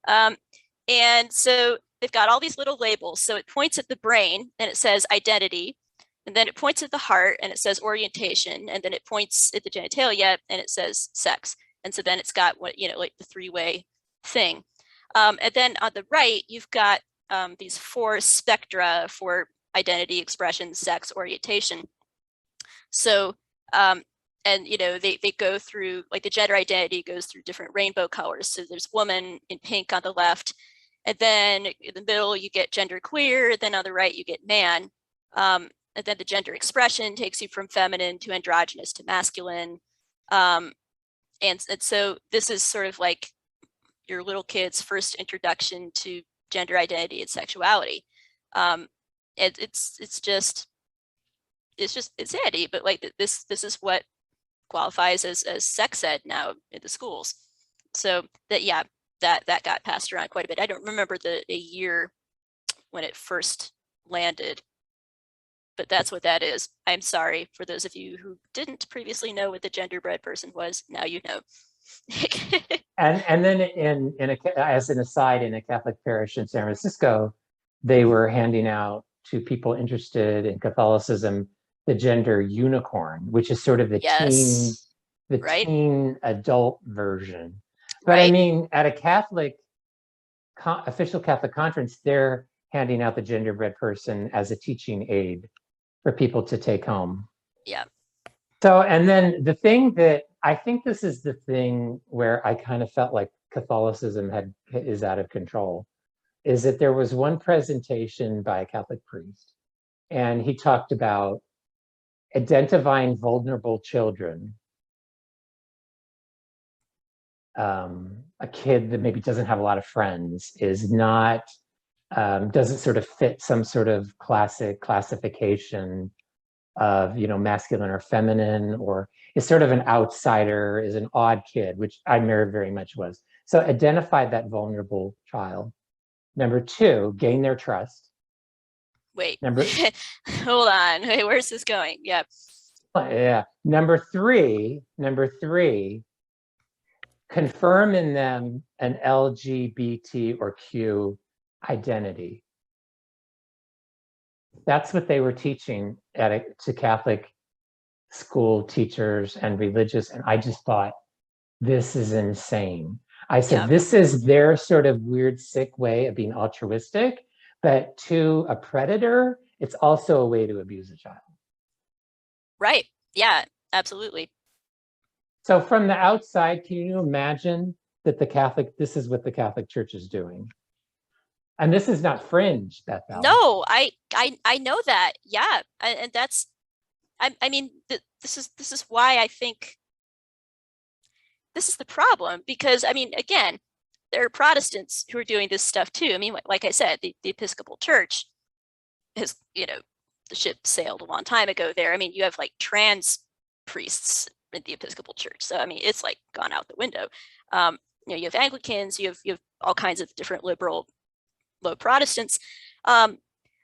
And so they've got all these little labels. So it points at the brain and it says identity. And then it points at the heart and it says orientation. And then it points at the genitalia and it says sex. And so then it's got what, like the three-way thing. And then on the right, you've got these 4 spectra for identity, expression, sex, orientation. So, and they go through, like the gender identity goes through different rainbow colors. So there's woman in pink on the left, and then in the middle you get gender queer, then on the right you get man. And then the gender expression takes you from feminine to androgynous to masculine. And so this is sort of like your little kid's first introduction to gender identity and sexuality. It's handy, but like this is what qualifies as sex ed now in the schools. So that got passed around quite a bit. I don't remember the year when it first landed, but that's what that is. I'm sorry for those of you who didn't previously know what the genderbread person was. Now you know. And then as an aside, in a Catholic parish in San Francisco, they were handing out to people interested in Catholicism the gender unicorn, which is sort of the teen adult version. But I mean, at a Catholic official Catholic conference, they're handing out the genderbread person as a teaching aid for people to take home. Yeah. So, and then the thing that I think this is the thing where I kind of felt like Catholicism is out of control, is that there was one presentation by a Catholic priest, and he talked about identifying vulnerable children. A kid that maybe doesn't have a lot of friends is not, doesn't sort of fit some sort of classic classification of, masculine or feminine, or is sort of an outsider, is an odd kid, which I very much was. So identify that vulnerable child. Number 2, gain their trust. Wait, hold on. Hey, where's this going? Yeah. Yeah. Number three, confirm in them an LGBT or Q identity. That's what they were teaching to Catholic school teachers and religious. And I just thought, this is insane. I said, this is their sort of weird, sick way of being altruistic, but to a predator, it's also a way to abuse a child. Right. Yeah, absolutely. So from the outside, can you imagine that this is what the Catholic Church is doing? And this is not fringe, Bethel. No, I know that. Yeah. And that's, I mean, this is why I think this is the problem, because I mean, again, there are Protestants who are doing this stuff too. I mean, like I said, the Episcopal Church has, the ship sailed a long time ago there. I mean, you have like trans priests in the Episcopal Church. So, I mean, it's like gone out the window. You have Anglicans, you have all kinds of different liberal, low Protestants.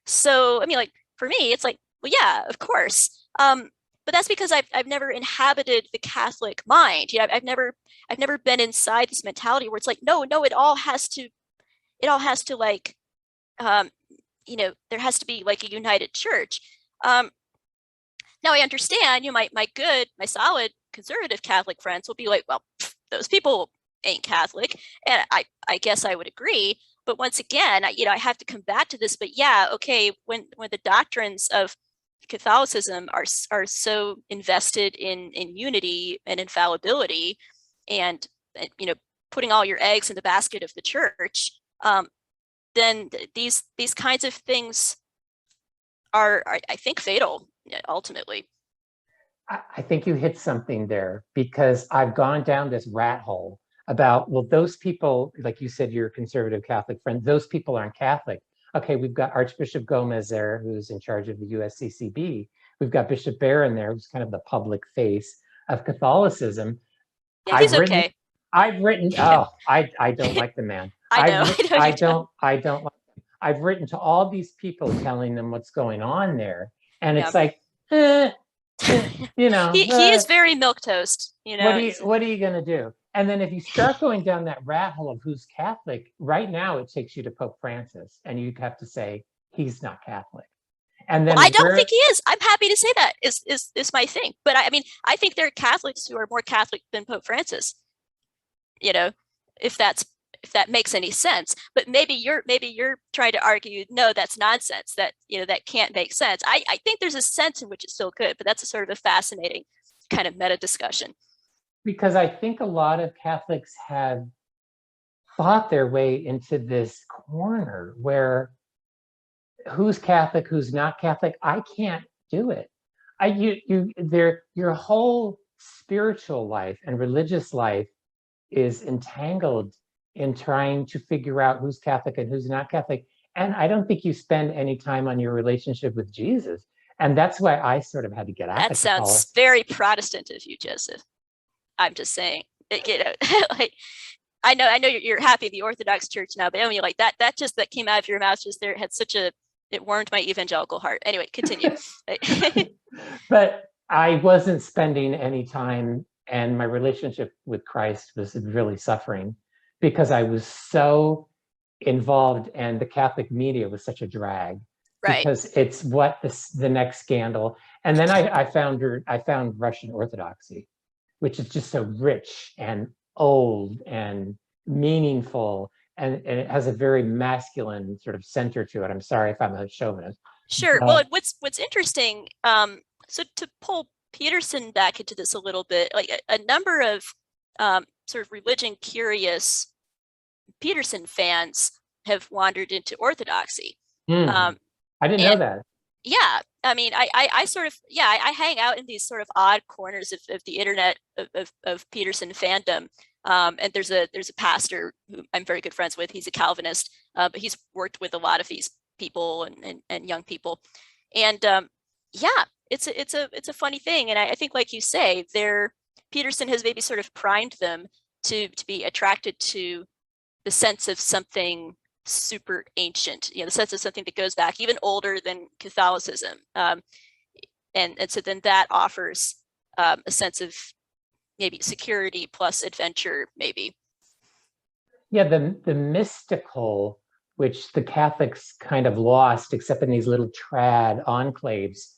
So, I mean, like for me, it's like, well, yeah, of course. But that's because I've never inhabited the Catholic mind. I've never been inside this mentality where it's like, no, it all has to like, there has to be like a united church. Now I understand, my solid conservative Catholic friends will be like, well, those people ain't Catholic. And I guess I would agree. But once again, I have to come back to this. But yeah, okay, when the doctrines of Catholicism are so invested in unity and infallibility, and putting all your eggs in the basket of the church, then these kinds of things are I think fatal ultimately. I think you hit something there, because I've gone down this rat hole about, well, those people, like you said, your conservative Catholic friend, those people aren't Catholic. Okay, we've got Archbishop Gomez there, who's in charge of the USCCB. We've got Bishop Barron there, who's kind of the public face of Catholicism. Yeah, he's okay. I've written, oh, I don't like the man. I know. I don't like him. I've written to all these people telling them what's going on there. And it's like, You know, he is very milquetoast, you know. what are you going to do? And then if you start going down that rat hole of who's Catholic, right now it takes you to Pope Francis, and you have to say he's not Catholic. And then Well, I don't think he is. I'm happy to say that is my thing. But I mean, I think there are Catholics who are more Catholic than Pope Francis. You know, if that makes any sense. But maybe you're trying to argue, no, that's nonsense. That, you know, that can't make sense. I think there's a sense in which it's still good, but that's a sort of a fascinating kind of meta discussion. Because I think a lot of Catholics have fought their way into this corner where who's Catholic, who's not Catholic. I can't do it. Your whole spiritual life and religious life is entangled in trying to figure out who's Catholic and who's not Catholic. And I don't think you spend any time on your relationship with Jesus. And that's why I sort of had to get out. That sounds very Protestant of you, Joseph. I'm just saying, you know, like, I know you're happy the Orthodox Church now, but I mean, like that came out of your mouth just there had it warmed my evangelical heart. Anyway, continue. But I wasn't spending any time, and my relationship with Christ was really suffering because I was so involved, and the Catholic media was such a drag. Right. Because it's what the next scandal. And then I found Russian Orthodoxy, which is just so rich and old and meaningful, and it has a very masculine sort of center to it. I'm sorry if I'm a chauvinist. Sure. Well, what's interesting, so to pull Peterson back into this a little bit, like a number of sort of religion curious Peterson fans have wandered into Orthodoxy. I didn't know that. Yeah, I mean, I sort of, yeah, I hang out in these sort of odd corners of the internet of Peterson fandom. And there's a pastor who I'm very good friends with. He's a Calvinist, but he's worked with a lot of these people and young people. And yeah, it's a funny thing. And I think, like you say, Peterson has maybe sort of primed them to be attracted to the sense of something super ancient, you know, the sense of something that goes back even older than Catholicism. And so then that offers a sense of maybe security plus adventure, maybe. Yeah, the mystical, which the Catholics kind of lost, except in these little trad enclaves.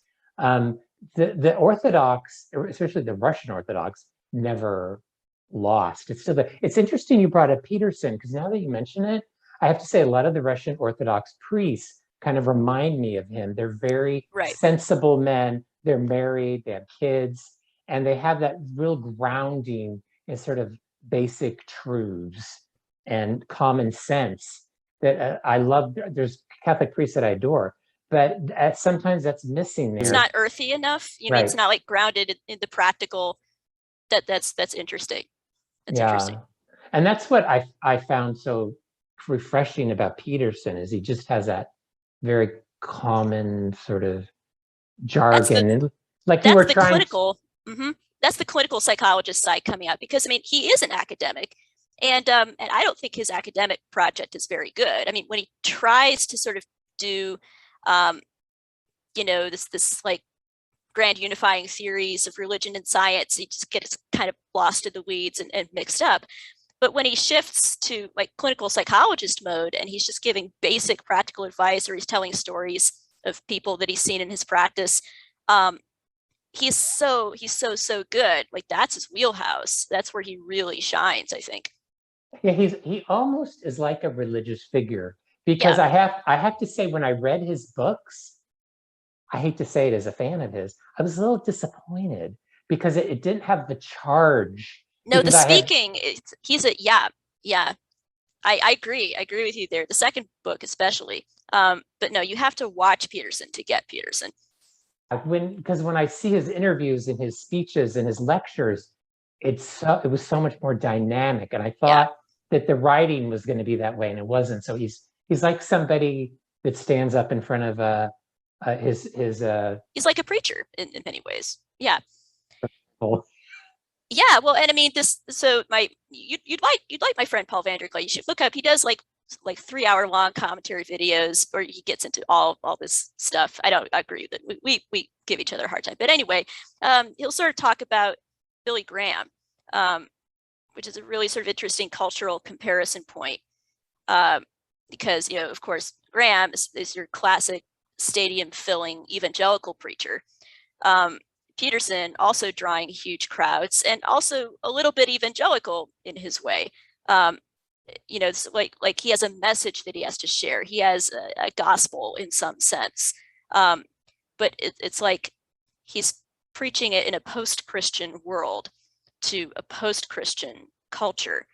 The Orthodox, especially the Russian Orthodox, never lost. It's interesting you brought up Peterson, because now that you mention it, I have to say a lot of the Russian Orthodox priests kind of remind me of him. They're very sensible men. They're married, they have kids, and they have that real grounding in sort of basic truths and common sense that I love. There's Catholic priests that I adore, but sometimes that's missing there. It's not earthy enough. You know, it's not like grounded in the practical. That's interesting. That's interesting. And that's what I found so refreshing about Peterson, is he just has that very common sort of jargon. That's the clinical psychologist side coming out, because I mean, he is an academic, and I don't think his academic project is very good. I mean, when he tries to sort of do you know, this like grand unifying theories of religion and science, he just gets kind of lost in the weeds and mixed up. But when he shifts to like clinical psychologist mode, and he's just giving basic practical advice, or he's telling stories of people that he's seen in his practice, he's so good. Like, that's his wheelhouse. That's where he really shines, I think. Yeah, he almost is like a religious figure, because I have to say, when I read his books, I hate to say it as a fan of his, I was a little disappointed because it didn't have the charge. No, the speaking, I agree. I agree with you there. The second book, especially. But no, you have to watch Peterson to get Peterson. Because when I see his interviews and his speeches and his lectures, it was so much more dynamic. And I thought that the writing was going to be that way, and it wasn't. So he's like somebody that stands up in front of his he's like a preacher in many ways. Yeah. Oh. Yeah, well, and I mean, you'd like my friend Paul Vanderklay. You should look up. He does like like 3-hour long commentary videos where he gets into all this stuff. I don't agree that we give each other a hard time. But anyway, he'll sort of talk about Billy Graham, which is a really sort of interesting cultural comparison point. Because, of course, Graham is your classic stadium filling evangelical preacher. Peterson also drawing huge crowds and also a little bit evangelical in his way. It's like he has a message that he has to share. He has a gospel in some sense. But it's like he's preaching it in a post-Christian world to a post-Christian culture.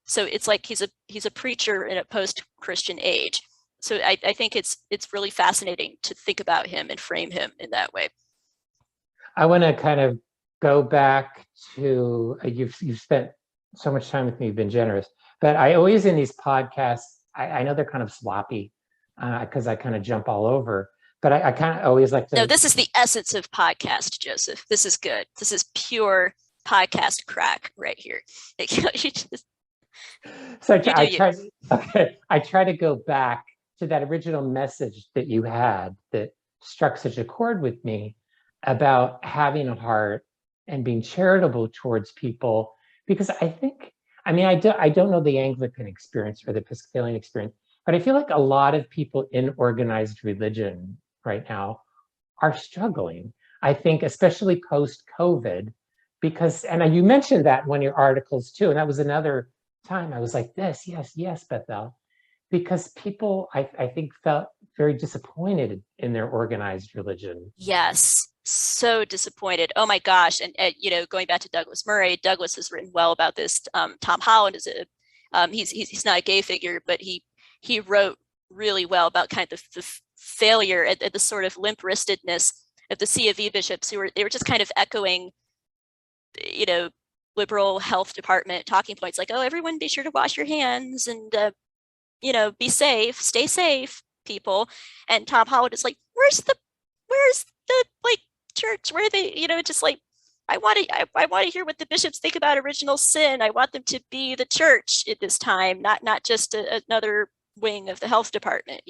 So it's like he's a preacher in a post-Christian age. So I think it's really fascinating to think about him and frame him in that way. I want to kind of go back to you've spent so much time with me, you've been generous, but I always in these podcasts, I know they're kind of sloppy because I kind of jump all over, but I kind of always like to. No, this is the essence of podcast, Joseph. This is good. This is pure podcast crack right here. So I try to go back to that original message that you had that struck such a chord with me about having a heart and being charitable towards people, because I don't know the Anglican experience or the Episcopalian experience, but I feel like a lot of people in organized religion right now are struggling. I think especially post-COVID, because, and you mentioned that in one of your articles too, and that was another time I was like, yes, Bethel, because people, I think, felt very disappointed in their organized religion. Yes, so disappointed. Oh my gosh. And going back to Douglas Murray, Douglas has written well about this. Tom Holland is he's not a gay figure, but he wrote really well about kind of the failure and the sort of limp-wristedness of the C of E bishops they were just kind of echoing, liberal health department talking points like, oh, everyone be sure to wash your hands and, be safe, stay safe, people. And Tom Holland is like, where's the like church? Where are they, just like, I want to hear what the bishops think about original sin. I want them to be the church at this time, not just another wing of the health department,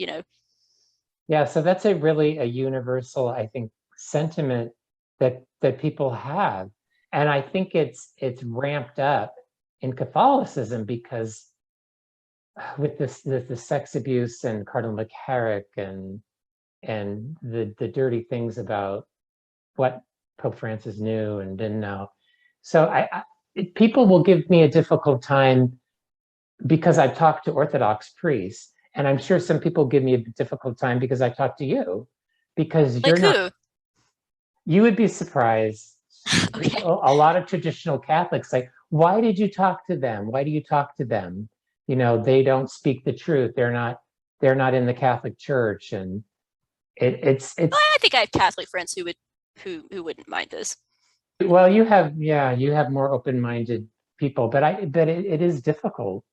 Yeah, so that's a universal, I think, sentiment that people have. And I think it's ramped up in Catholicism because with the sex abuse and Cardinal McCarrick and the dirty things about what Pope Francis knew and didn't know. So people will give me a difficult time because I've talked to Orthodox priests, and I'm sure some people give me a difficult time because I talked to you, because you're not. Who? You would be surprised. Okay. A lot of traditional Catholics like, why did you talk to them? Why do you talk to them? They don't speak the truth. They're not in the Catholic Church, and it's. Well, I think I have Catholic friends who wouldn't mind this. Well, you have more open-minded people, but it is difficult,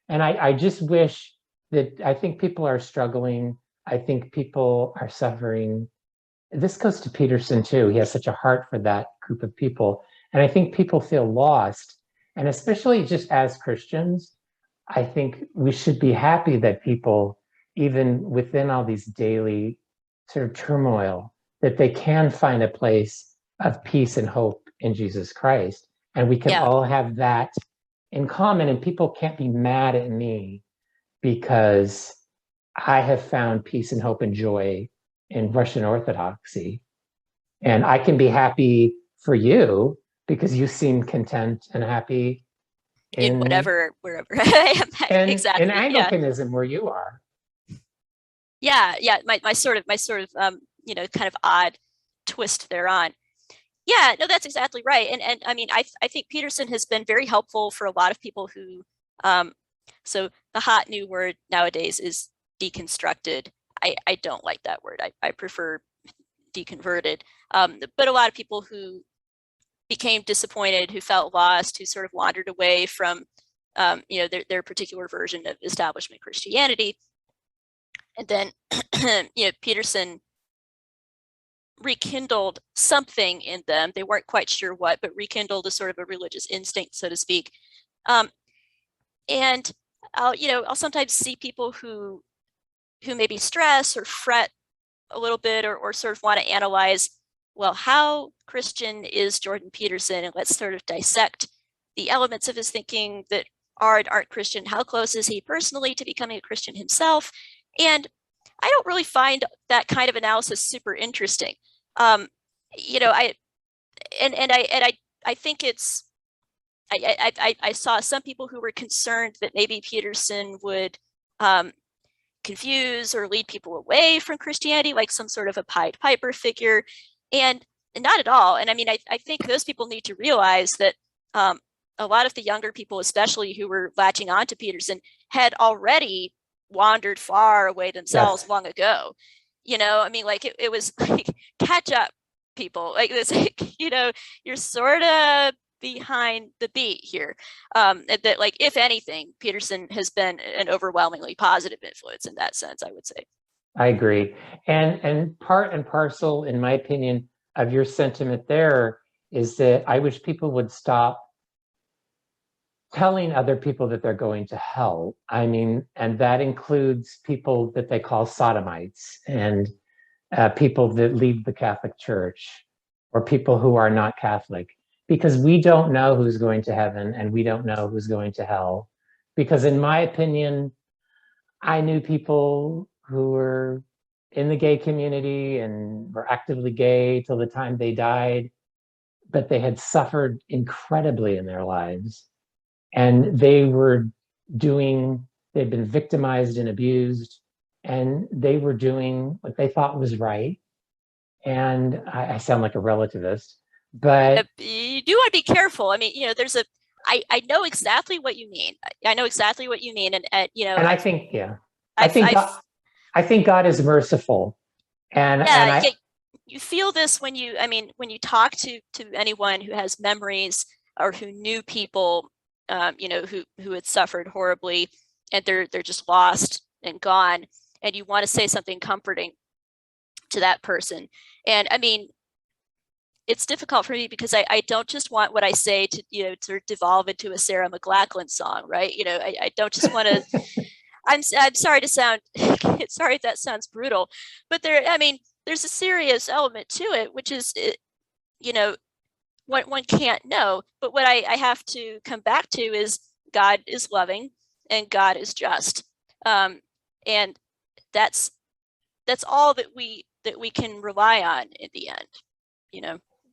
and I just wish that I think people are struggling. I think people are suffering. This goes to Peterson too. He has such a heart for that group of people. And I think people feel lost. And especially just as Christians, I think we should be happy that people, even within all these daily sort of turmoil, that they can find a place of peace and hope in Jesus Christ. And we can all have that in common. And people can't be mad at me because I have found peace and hope and joy in Russian Orthodoxy. And I can be happy for you because you seem content and happy in wherever I am. Exactly. In Anglicanism, where you are. Yeah. My sort of kind of odd twist thereon. Yeah, no, that's exactly right. And I mean, I think Peterson has been very helpful for a lot of people who, so the hot new word nowadays is deconstructed. I don't like that word. I prefer deconverted. But a lot of people who became disappointed, who felt lost, who sort of wandered away from, their particular version of establishment Christianity. And then, Peterson rekindled something in them. They weren't quite sure what, but rekindled a sort of a religious instinct, so to speak. And I'll sometimes see people who maybe stress or fret a little bit, or sort of want to analyze, well, how Christian is Jordan Peterson, and let's sort of dissect the elements of his thinking that are and aren't Christian. How close is he personally to becoming a Christian himself? And I don't really find that kind of analysis super interesting. I think it's, I saw some people who were concerned that maybe Peterson would confuse or lead people away from Christianity, like some sort of a Pied Piper figure, and not at all. And I mean, I think those people need to realize that a lot of the younger people, especially who were latching on to Peterson, had already wandered far away themselves long ago. I mean, like it was like, catch up, people. Like this, you're sort of behind the beat here. That, like, if anything, Peterson has been an overwhelmingly positive influence in that sense, I would say. I agree. And part and parcel, in my opinion, of your sentiment there is that I wish people would stop telling other people that they're going to hell. I mean, and that includes people that they call sodomites, and people that leave the Catholic Church, or people who are not Catholic, because we don't know who's going to heaven and we don't know who's going to hell. Because in my opinion, I knew people who were in the gay community and were actively gay till the time they died, but they had suffered incredibly in their lives. And they'd been victimized and abused, and they were doing what they thought was right. And I sound like a relativist, but you do want to be careful. I mean, I know exactly what you mean. I know exactly what you mean. And I think, I think God is merciful. And you feel this when you talk to anyone who has memories or who knew people, who had suffered horribly, and they're just lost and gone, and you want to say something comforting to that person. And I mean, it's difficult for me because I don't just want what I say to, to devolve into a Sarah McLachlan song, right? I don't just want to, I'm sorry to sound, sorry if that sounds brutal, but there's a serious element to it, which is, one can't know. But what I have to come back to is God is loving and God is just. And that's all that we can rely on in the end,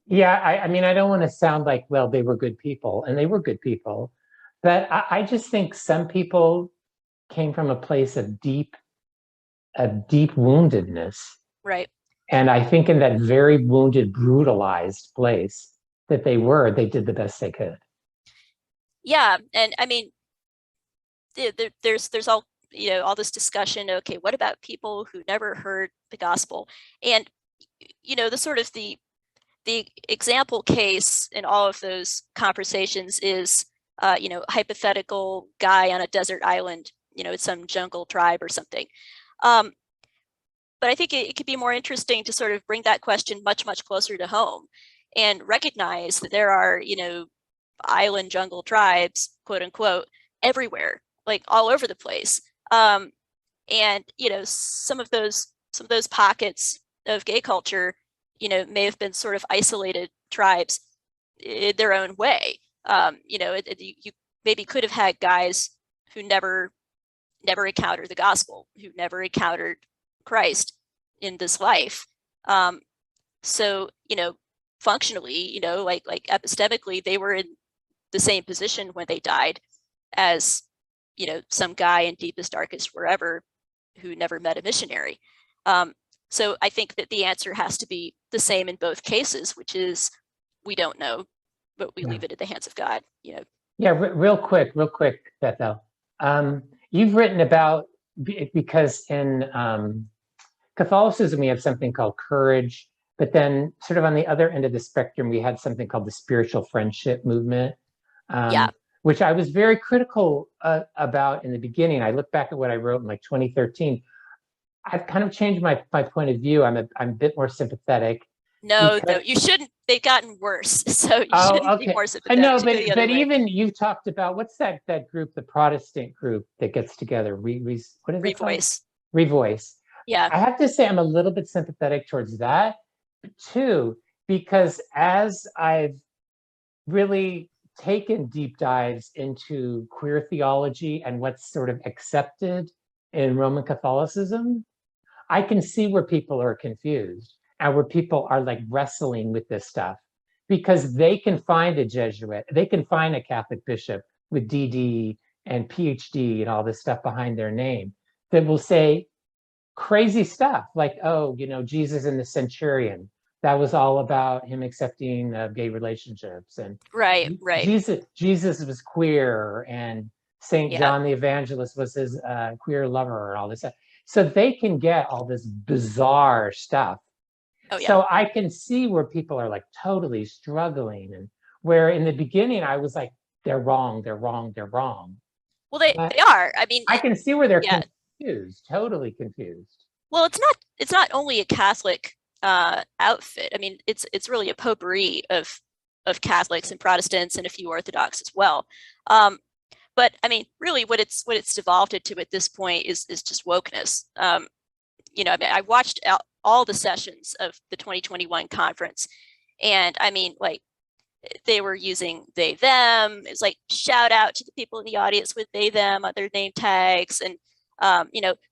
Yeah, I mean, I don't want to sound like, well, they were good people, and they were good people, but I just think some people came from a place of deep woundedness. Right. And I think in that very wounded, brutalized place that they did the best they could. Yeah, and I mean, there's all all this discussion. Okay, what about people who never heard the gospel? And the sort of the example case in all of those conversations is hypothetical guy on a desert island, it's some jungle tribe or something. But I think it could be more interesting to sort of bring that question much closer to home and recognize that there are island jungle tribes, quote unquote, everywhere, like all over the place. And some of those pockets of gay culture may have been sort of isolated tribes in their own way. You maybe could have had guys who never encountered the gospel, who never encountered Christ in this life. So, functionally, like epistemically, they were in the same position when they died as, some guy in deepest, darkest, wherever, who never met a missionary. So I think that the answer has to be the same in both cases, which is we don't know, but we leave it in the hands of God. Yeah, real quick, Bethel. You've written about, because in Catholicism we have something called courage, but then sort of on the other end of the spectrum we had something called the spiritual friendship movement. Which I was very critical about in the beginning. I look back at what I wrote in like 2013. I've kind of changed my point of view. I'm a bit more sympathetic, No, Because, you shouldn't. They've gotten worse, so you oh, shouldn't be okay. more I sympathetic know, to go the other but way. even you've talked about what's that group, the Protestant group that gets together? What is it called? Revoice. Revoice. Yeah. I have to say I'm a little bit sympathetic towards that too, because as I've really taken deep dives into queer theology and what's sort of accepted in Roman Catholicism, I can see where people are confused and where people are like wrestling with this stuff because they can find a Jesuit, they can find a Catholic bishop with DD and PhD and all this stuff behind their name that will say crazy stuff like, oh, Jesus and the centurion, that was all about him accepting gay relationships, and Right. Jesus was queer, and Saint Yeah. John the Evangelist was his queer lover, and all this stuff. So they can get all this bizarre stuff. Oh, yeah. So I can see where people are like totally struggling, and where in the beginning I was like, they're wrong, they're wrong, they're wrong. Well, they are. I mean, I can see where they're yeah. confused, totally confused. Well, it's not only a Catholic outfit. I mean, it's really a potpourri of Catholics and Protestants and a few Orthodox as well. But I mean, really, what it's devolved into at this point is just wokeness. I mean, I watched all the sessions of the 2021 conference, and I mean, like, they were using they them. It's like shout out to the people in the audience with they them, other name tags, and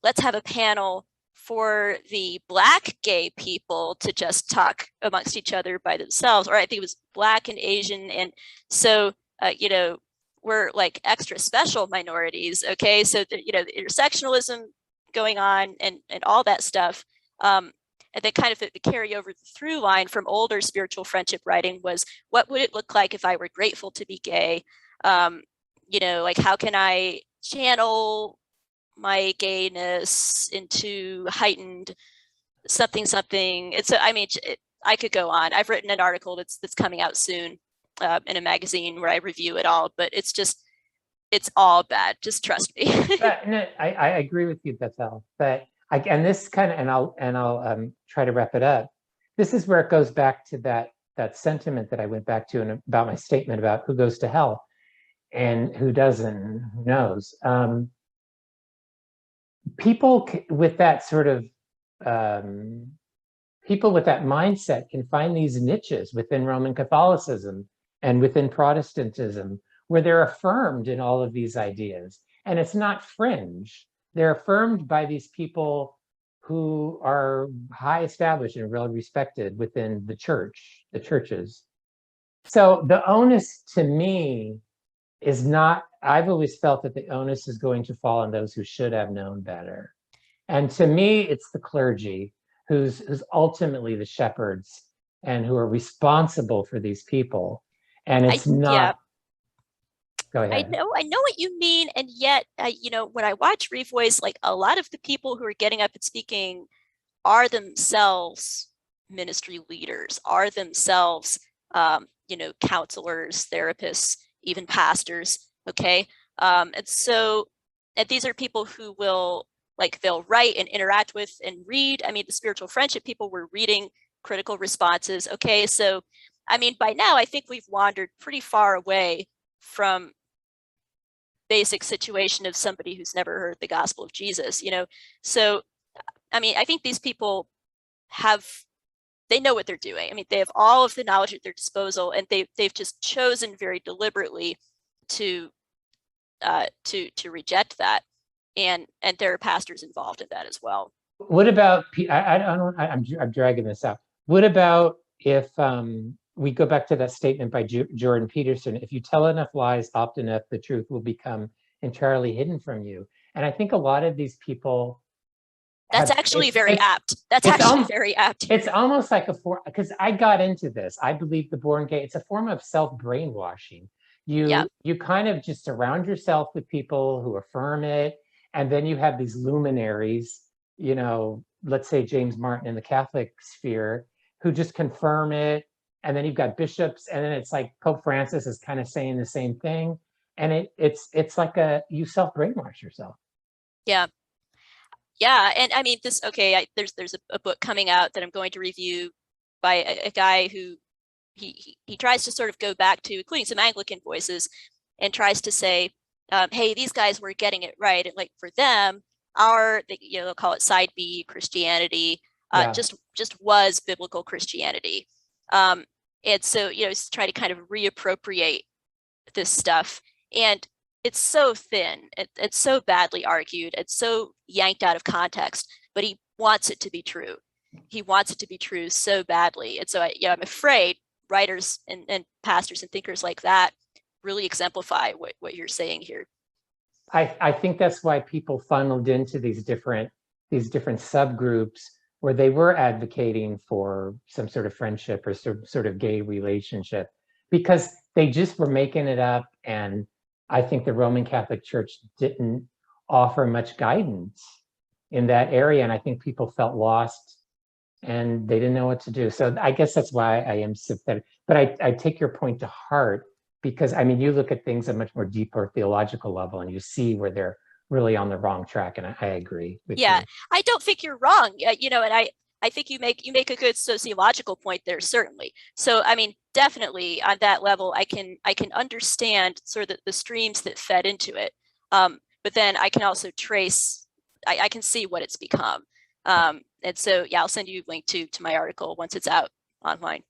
let's have a panel for the Black gay people to just talk amongst each other by themselves, or I think it was Black and Asian, and so we're like extra special minorities. Okay, so the intersectionalism going on and all that stuff. And then kind of the carryover through line from older spiritual friendship writing was, what would it look like if I were grateful to be gay? Like, how can I channel my gayness into heightened something? It's I mean, I could go on. I've written an article that's coming out soon in a magazine where I review it all, but it's all bad. Just trust me. No, I agree with you, Bethel. But this kind of, and I'll try to wrap it up. This is where it goes back to that sentiment that I went back to, and about my statement about who goes to hell and who doesn't, who knows. People with that sort of people with that mindset can find these niches within Roman Catholicism and within Protestantism where they're affirmed in all of these ideas. And it's not fringe. They're affirmed by these people who are high established and well respected within the churches. So the onus to me is not, I've always felt that the onus is going to fall on those who should have known better. And to me, it's the clergy who's ultimately the shepherds and who are responsible for these people. And it's not. Yeah. Go ahead. I know what you mean, and yet, when I watch Revoice, like, a lot of the people who are getting up and speaking are themselves ministry leaders, are themselves, counselors, therapists, even pastors. Okay, and these are people who will, like, they'll write and interact with and read. I mean, the spiritual friendship people were reading critical responses. Okay, so I mean, by now I think we've wandered pretty far away from basic situation of somebody who's never heard the gospel of Jesus, So, I mean, I think these people they know what they're doing. I mean, they have all of the knowledge at their disposal, and they've just chosen very deliberately to reject that, and there are pastors involved in that as well. What about, I'm dragging this out. What about if we go back to that statement by Jordan Peterson, if you tell enough lies often enough, the truth will become entirely hidden from you. And I think a lot of these people. That's actually very apt. That's actually very apt. It's almost like because I got into this. I believe the born gay, it's a form of self-brainwashing. You kind of just surround yourself with people who affirm it. And then you have these luminaries, let's say James Martin in the Catholic sphere, who just confirm it. And then you've got bishops, and then it's like Pope Francis is kind of saying the same thing. And it's like you self-brainwash yourself. Yeah. And I mean, there's a book coming out that I'm going to review by a guy who he tries to sort of go back to, including some Anglican voices, and tries to say, hey, these guys were getting it right. And like for them, they'll call it side B Christianity, just was biblical Christianity. And so, try to kind of reappropriate this stuff. And it's so thin, it's so badly argued, it's so yanked out of context, but he wants it to be true. He wants it to be true so badly. And so I'm afraid writers and pastors and thinkers like that really exemplify what you're saying here. I think that's why people funneled into these different subgroups where they were advocating for some sort of friendship or some sort of gay relationship, because they just were making it up. And I think the Roman Catholic Church didn't offer much guidance in that area. And I think people felt lost and they didn't know what to do. So I guess that's why I am sympathetic. But I take your point to heart, because I mean, you look at things at a much more deeper theological level and you see where they're really on the wrong track. And I agree with you. I don't think you're wrong. And I think you make a good sociological point there, certainly. So, I mean, definitely on that level, I can understand sort of the streams that fed into it. But then I can also trace, I can see what it's become. And so, I'll send you a link to my article once it's out online.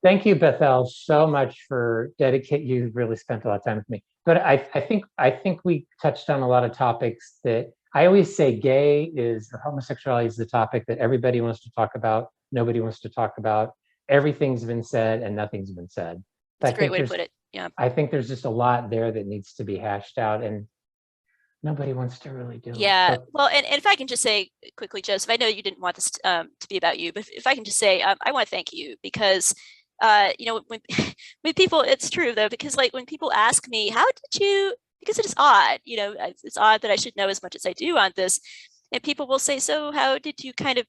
Thank you, Bethel, so much for dedicating. You really spent a lot of time with me. But I think we touched on a lot of topics that I always say or homosexuality is the topic that everybody wants to talk about, nobody wants to talk about. Everything's been said and nothing's been said. That's a great way to put it. Yeah. I think there's just a lot there that needs to be hashed out, and nobody wants to really do it. Yeah. Well, and if I can just say quickly, Joseph, I know you didn't want this to be about you, but if I can just say, I want to thank you because when people, it's true though, because like when people ask me, how did you, because it is odd, it's odd that I should know as much as I do on this. And people will say, so how did you kind of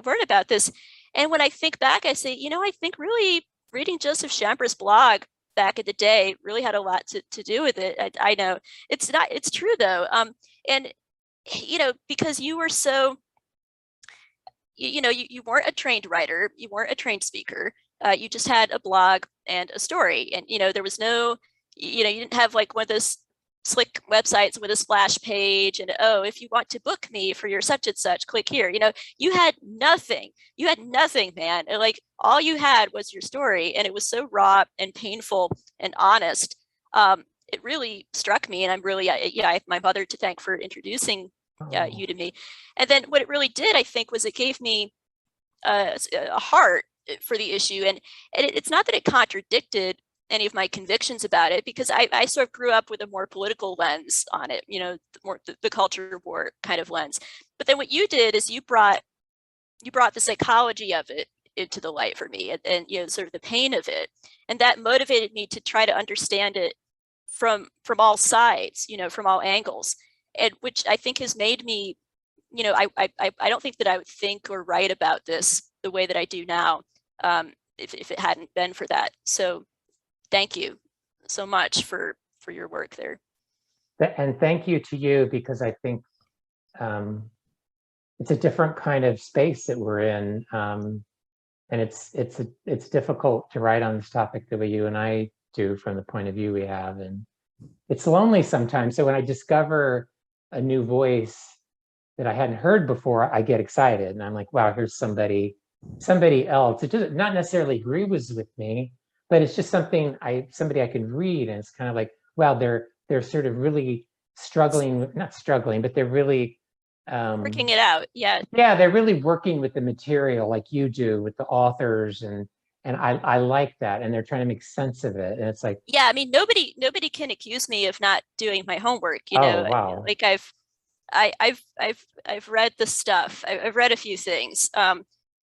learn about this? And when I think back, I say, I think really reading Joseph Champer's blog back in the day really had a lot to do with it. I know it's true though. And, because you were so, you weren't a trained writer, you weren't a trained speaker. You just had a blog and a story, and there was no, you didn't have like one of those slick websites with a splash page and if you want to book me for your such and such, click here. You had nothing. Man. And like all you had was your story, and it was so raw and painful and honest. It really struck me, and I'm really I have my mother to thank for introducing you to me. And then what it really did, I think, was it gave me a heart for the issue. And it's not that it contradicted any of my convictions about it, because I sort of grew up with a more political lens on it, the culture war kind of lens. But then what you did is you brought the psychology of it into the light for me, and sort of the pain of it. And that motivated me to try to understand it from all sides, from all angles, and which I think has made me, I don't think that I would think or write about this the way that I do now if it hadn't been for that. So thank you so much for your work there. And thank you to you, because I think it's a different kind of space that we're in, and it's difficult to write on this topic the way you and I do from the point of view we have, and it's lonely sometimes. So when I discover a new voice that I hadn't heard before, I get excited, and I'm like, wow, here's somebody else. It doesn't not necessarily agree with me, but it's just somebody I can read, and it's kind of like, wow, they're sort of really not struggling, but they're really working it out. Yeah, they're really working with the material like you do with the authors, and I like that, and they're trying to make sense of it, and it's like, I mean, nobody can accuse me of not doing my homework. Wow. Like I've read the stuff. I've read a few things,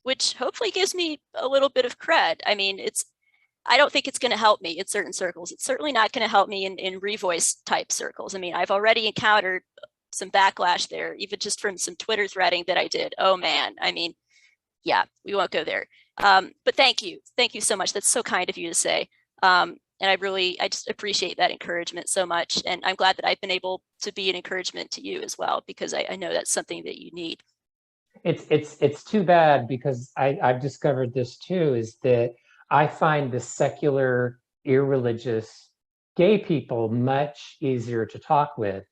which hopefully gives me a little bit of cred. I mean, I don't think it's going to help me in certain circles. It's certainly not going to help me in revoice type circles. I mean, I've already encountered some backlash there, even just from some Twitter threading that I did. Oh man, I mean, we won't go there. But thank you so much. That's so kind of you to say. And I just appreciate that encouragement so much. And I'm glad that I've been able to be an encouragement to you as well, because I know that's something that you need. It's too bad, because I've discovered this too, is that I find the secular, irreligious gay people much easier to talk with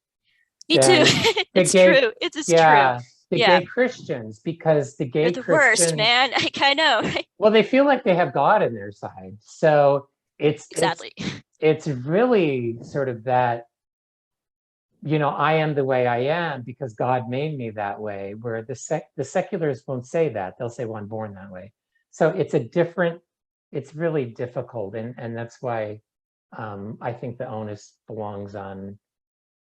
Me too. than the It's gay, true. It is true. yeah, the Yeah. gay Christians, because the They're gay the worst, Christians, man. I know. well, they feel like they have God in their side. So it's it's Sadly. it's really sort of that, I am the way I am because God made me that way, where the seculars won't say that. They'll say, well, I'm born that way. So it's really difficult. And that's why I think the onus belongs on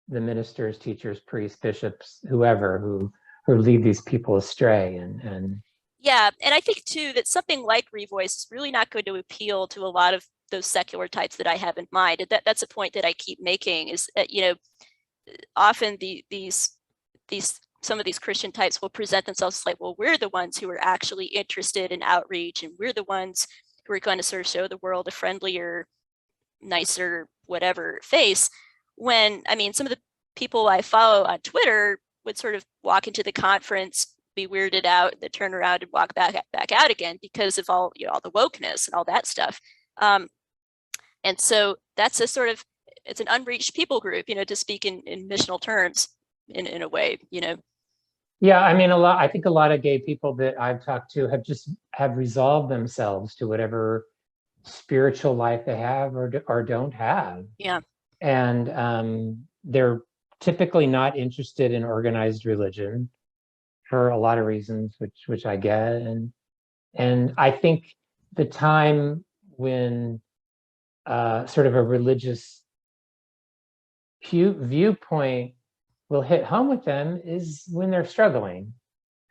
the ministers, teachers, priests, bishops, whoever who lead these people astray. And Yeah. And I think too that something like Revoice is really not going to appeal to a lot of those secular types that I have in mind. And that's a point that I keep making, is that, often these some of these Christian types will present themselves as like, well, we're the ones who are actually interested in outreach, and we're the ones who are going to sort of show the world a friendlier, nicer, whatever face. When, I mean, some of the people I follow on Twitter would sort of walk into the conference, be weirded out, then turn around and walk back out again because of all the wokeness and all that stuff. And so that's a sort of, it's an unreached people group, to speak in missional terms in a way, yeah, I mean, I think a lot of gay people that I've talked to have resolved themselves to whatever spiritual life they have or don't have. Yeah. And they're typically not interested in organized religion for a lot of reasons, which I get. And I think the time when sort of a religious viewpoint will hit home with them is when they're struggling.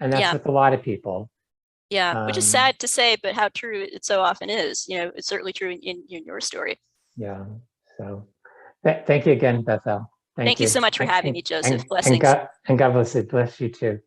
And that's with a lot of people. Yeah, which is sad to say, but how true it so often is. It's certainly true in your story. Yeah. So thank you again, Bethel. Thank you so much for having me, Joseph. Blessings. And God bless you too.